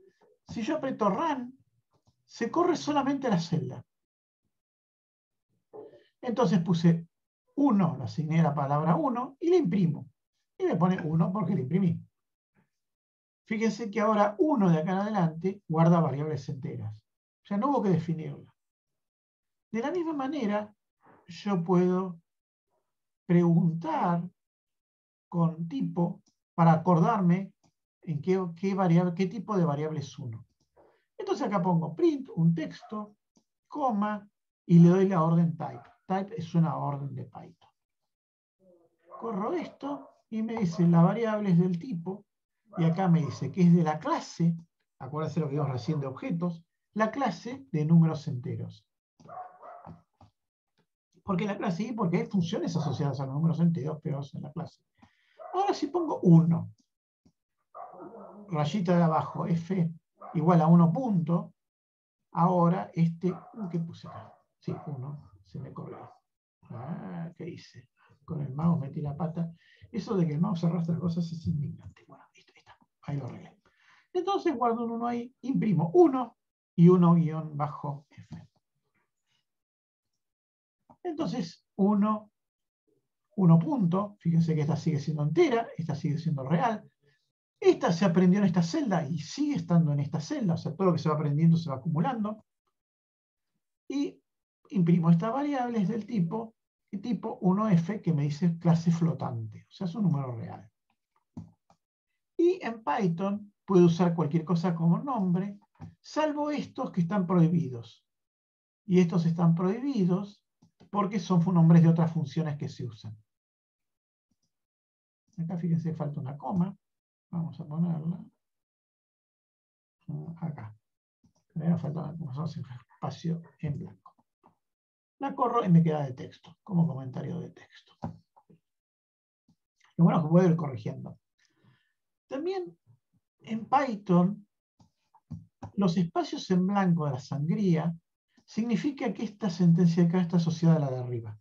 Si yo aprieto Run, se corre solamente la celda. Entonces puse 1, le asigné la palabra 1 y le imprimo. Y me pone 1 porque le imprimí. Fíjense que ahora 1 de acá en adelante guarda variables enteras. O sea, no hubo que definirla. De la misma manera, yo puedo preguntar con tipo para acordarme en qué tipo de variable es 1. Entonces acá pongo print, un texto, coma, y le doy la orden type. Type es una orden de Python. Corro esto y me dice la variable es del tipo, y acá me dice que es de la clase, acuérdense lo que vimos recién de objetos, la clase de números enteros. ¿Por qué la clase? Y porque hay funciones asociadas a los números enteros pegados en la clase. Ahora si pongo 1, rayita de abajo, f igual a 1 punto, ahora ¿qué puse acá? Sí, 1, se me corrió. ¿Qué hice? Con el mouse metí la pata. Eso de que el mouse arrastra cosas es indignante. Bueno, listo, ahí está. Ahí lo arreglé. Entonces guardo un 1 ahí, imprimo 1 y 1-f. Entonces 1 punto, fíjense que esta sigue siendo entera, esta sigue siendo real. Esta se aprendió en esta celda y sigue estando en esta celda, o sea, todo lo que se va aprendiendo se va acumulando. Y imprimo esta variable es del tipo 1f que me dice clase flotante, o sea, es un número real. Y en Python puedo usar cualquier cosa como nombre, salvo estos que están prohibidos. Y estos están prohibidos porque son nombres de otras funciones que se usan. Acá fíjense, falta una coma. Vamos a ponerla acá. Primero falta un espacio en blanco. La corro y me queda de texto, como comentario de texto. Lo bueno es que puedo ir corrigiendo. También en Python, los espacios en blanco de la sangría significa que esta sentencia de acá está asociada a la de arriba.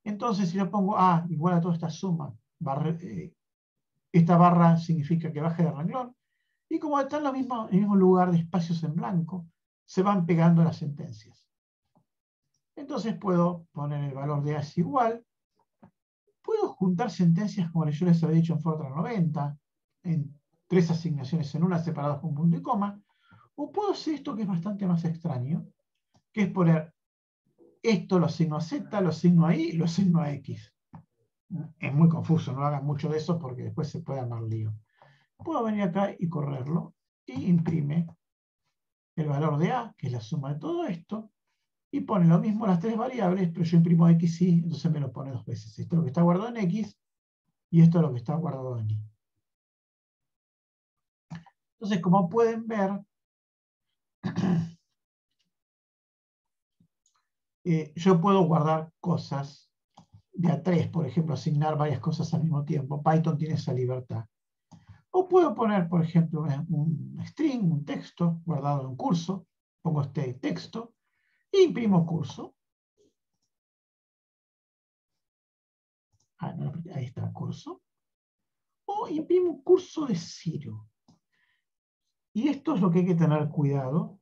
Entonces, si yo pongo A igual a toda esta suma, esta barra significa que baje de renglón, y como está en el mismo lugar de espacios en blanco, se van pegando las sentencias. Entonces puedo poner el valor de A es igual, puedo juntar sentencias como yo les había dicho en Fortran 90, en 3 asignaciones en una separadas con punto y coma, o puedo hacer esto que es bastante más extraño, que es poner esto lo asigno a Z, lo asigno a Y, lo asigno a X. Es muy confuso, no hagan mucho de eso porque después se puede armar lío. Puedo venir acá y correrlo y imprime el valor de A, que es la suma de todo esto, y pone lo mismo las 3 variables, pero yo imprimo X y entonces me lo pone 2 veces. Esto es lo que está guardado en X y esto es lo que está guardado en Y. Entonces, como pueden ver, yo puedo guardar cosas de a 3, por ejemplo, asignar varias cosas al mismo tiempo. Python tiene esa libertad. O puedo poner, por ejemplo, un string, un texto guardado en un curso. Pongo este texto e imprimo curso. No, ahí está, curso. O imprimo un curso de 0. Y esto es lo que hay que tener cuidado.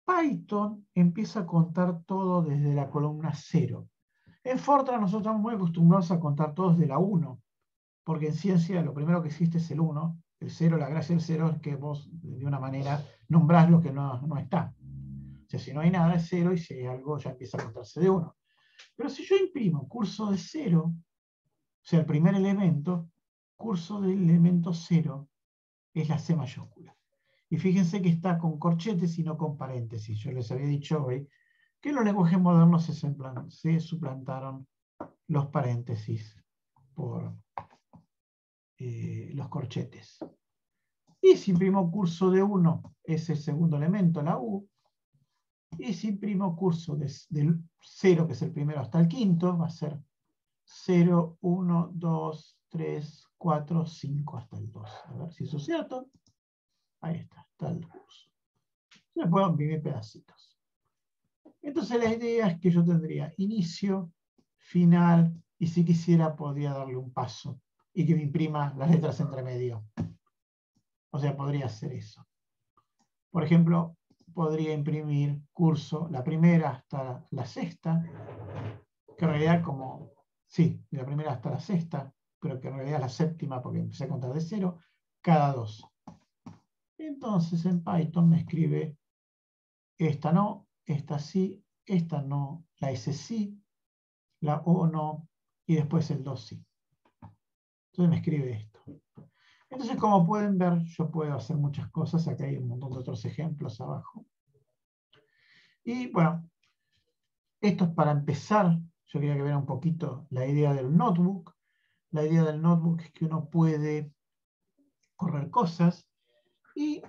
Python empieza a contar todo desde la columna 0. En Fortran nosotros estamos muy acostumbrados a contar todo desde la 1, porque en ciencia lo primero que existe es el 1. El 0, la gracia del 0 es que vos de una manera nombrás lo que no está. O sea, si no hay nada es 0 y si hay algo ya empieza a contarse de 1. Pero si yo imprimo curso de 0, o sea, el primer elemento, curso del elemento 0 es la C mayúscula. Y fíjense que está con corchetes y no con paréntesis. Yo les había dicho hoy que en los lenguajes modernos se suplantaron los paréntesis por los corchetes. Y si imprimo curso de 1 es el segundo elemento, la U. Y si imprimo curso del 0, que es el primero, hasta el quinto, va a ser 0, 1, 2, 3, 4, 5 hasta el 2. A ver si eso es cierto. Ahí está el curso. Le puedo imprimir pedacitos. Entonces la idea es que yo tendría inicio, final, y si quisiera podría darle un paso y que me imprima las letras entre medio. O sea, podría hacer eso. Por ejemplo, podría imprimir curso, la primera hasta la sexta, que en realidad como, sí, de la primera hasta la sexta, pero que en realidad la séptima, porque empecé a contar de 0, cada 2. Entonces en Python me escribe esta no, esta sí, esta no, la S sí, la O no, y después el 2 sí. Entonces me escribe esto. Entonces, como pueden ver, yo puedo hacer muchas cosas. Acá hay un montón de otros ejemplos abajo. Y bueno, esto es para empezar. Yo quería que vean un poquito la idea del notebook. La idea del notebook es que uno puede correr cosas. Y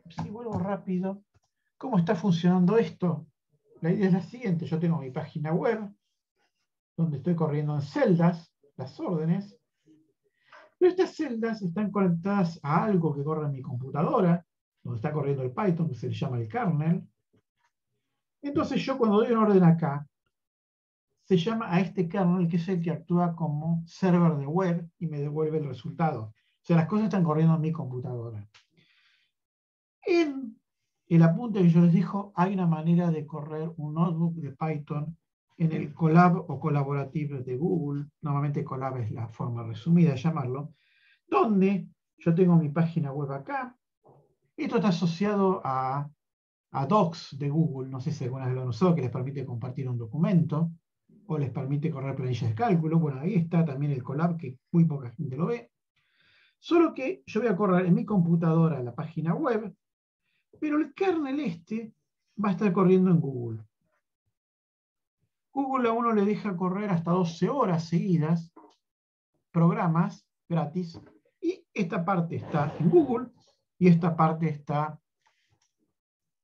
si vuelvo rápido, ¿cómo está funcionando esto? La idea es la siguiente. Yo tengo mi página web, donde estoy corriendo en celdas las órdenes. Pero estas celdas están conectadas a algo que corre en mi computadora, donde está corriendo el Python, que se le llama el kernel. Entonces yo cuando doy un orden acá, se llama a este kernel, que es el que actúa como server de web y me devuelve el resultado. O sea, las cosas están corriendo en mi computadora. En el apunte que yo les digo, hay una manera de correr un notebook de Python en el Colab o Collaborative de Google. Normalmente Colab es la forma resumida de llamarlo, donde yo tengo mi página web acá. Esto está asociado a Docs de Google, no sé si alguna vez lo han usado, que les permite compartir un documento o les permite correr planillas de cálculo. Bueno, ahí está también el Colab, que muy poca gente lo ve. Solo que yo voy a correr en mi computadora la página web, pero el kernel este va a estar corriendo en Google. Google a uno le deja correr hasta 12 horas seguidas programas gratis, y esta parte está en Google y esta parte está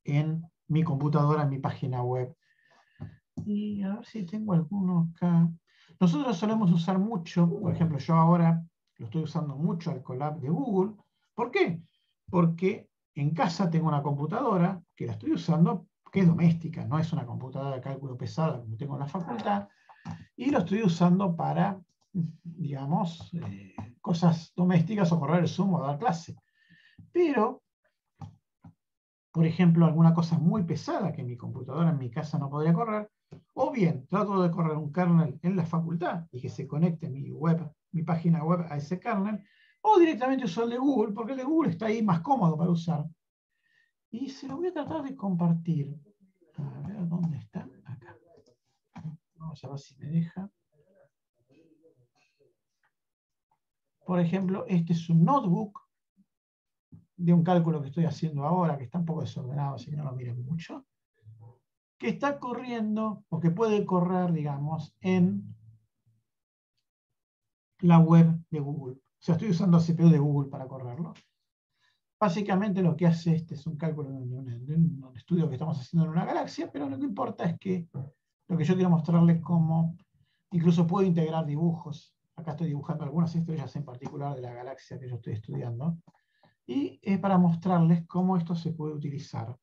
en mi computadora, en mi página web. Y a ver si tengo alguno acá. Nosotros solemos usar mucho, por ejemplo, yo ahora lo estoy usando mucho al Colab de Google. ¿Por qué? Porque en casa tengo una computadora que la estoy usando, que es doméstica, no es una computadora de cálculo pesada como tengo en la facultad, y lo estoy usando para, digamos, cosas domésticas o correr el Zoom o dar clase. Pero, por ejemplo, alguna cosa muy pesada que mi computadora en mi casa no podría correr, o bien trato de correr un kernel en la facultad y que se conecte mi página web a ese kernel, o directamente uso el de Google, porque el de Google está ahí más cómodo para usar. Y se lo voy a tratar de compartir. A ver, ¿dónde está? Acá. Vamos a ver si me deja. Por ejemplo, este es un notebook de un cálculo que estoy haciendo ahora, que está un poco desordenado, así que no lo miren mucho, que está corriendo, o que puede correr, digamos, en la web de Google. O sea, estoy usando CPU de Google para correrlo. Básicamente lo que hace este es un cálculo de un estudio que estamos haciendo en una galaxia, pero lo que importa es que lo que yo quiero mostrarles es cómo incluso puedo integrar dibujos. Acá estoy dibujando algunas estrellas en particular de la galaxia que yo estoy estudiando. Y es para mostrarles cómo esto se puede utilizar.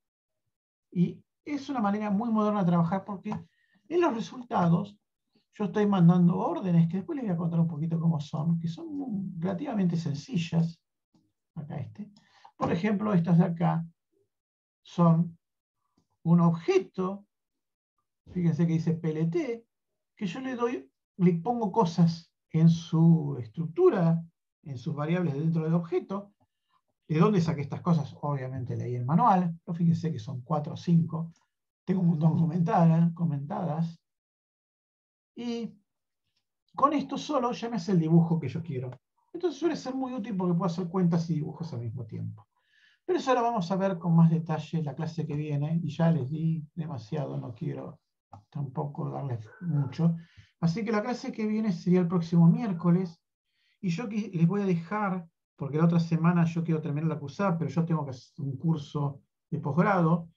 Y es una manera muy moderna de trabajar porque en los resultados yo estoy mandando órdenes que después les voy a contar un poquito cómo son, que son relativamente sencillas. Acá este. Por ejemplo, estas de acá son un objeto, fíjense que dice PLT, que yo le pongo cosas en su estructura, en sus variables dentro del objeto. ¿De dónde saqué estas cosas? Obviamente leí el manual, pero fíjense que son 4 o 5. Tengo un montón comentadas. Y con esto solo ya me hace el dibujo que yo quiero. Entonces suele ser muy útil porque puedo hacer cuentas y dibujos al mismo tiempo. Pero eso lo vamos a ver con más detalle la clase que viene. Y ya les di demasiado, no quiero tampoco darles mucho. Así que la clase que viene sería el próximo miércoles. Y yo les voy a dejar, porque la otra semana yo quiero terminar la cursada, pero yo tengo que hacer un curso de posgrado.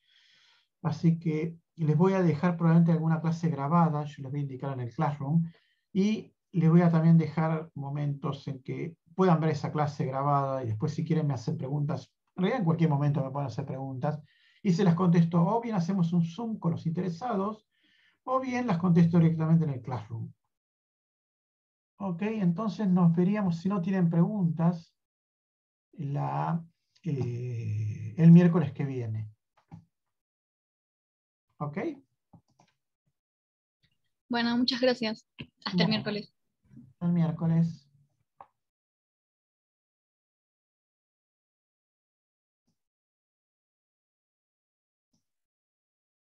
Así que les voy a dejar probablemente alguna clase grabada, yo les voy a indicar en el Classroom, y les voy a también dejar momentos en que puedan ver esa clase grabada y después si quieren me hacen preguntas. En realidad en cualquier momento me pueden hacer preguntas y se las contesto, o bien hacemos un Zoom con los interesados, o bien las contesto directamente en el Classroom. Ok, entonces nos veríamos, si no tienen preguntas, el miércoles que viene. ¿Ok? Bueno, muchas gracias. Hasta el Bueno, miércoles. el miércoles.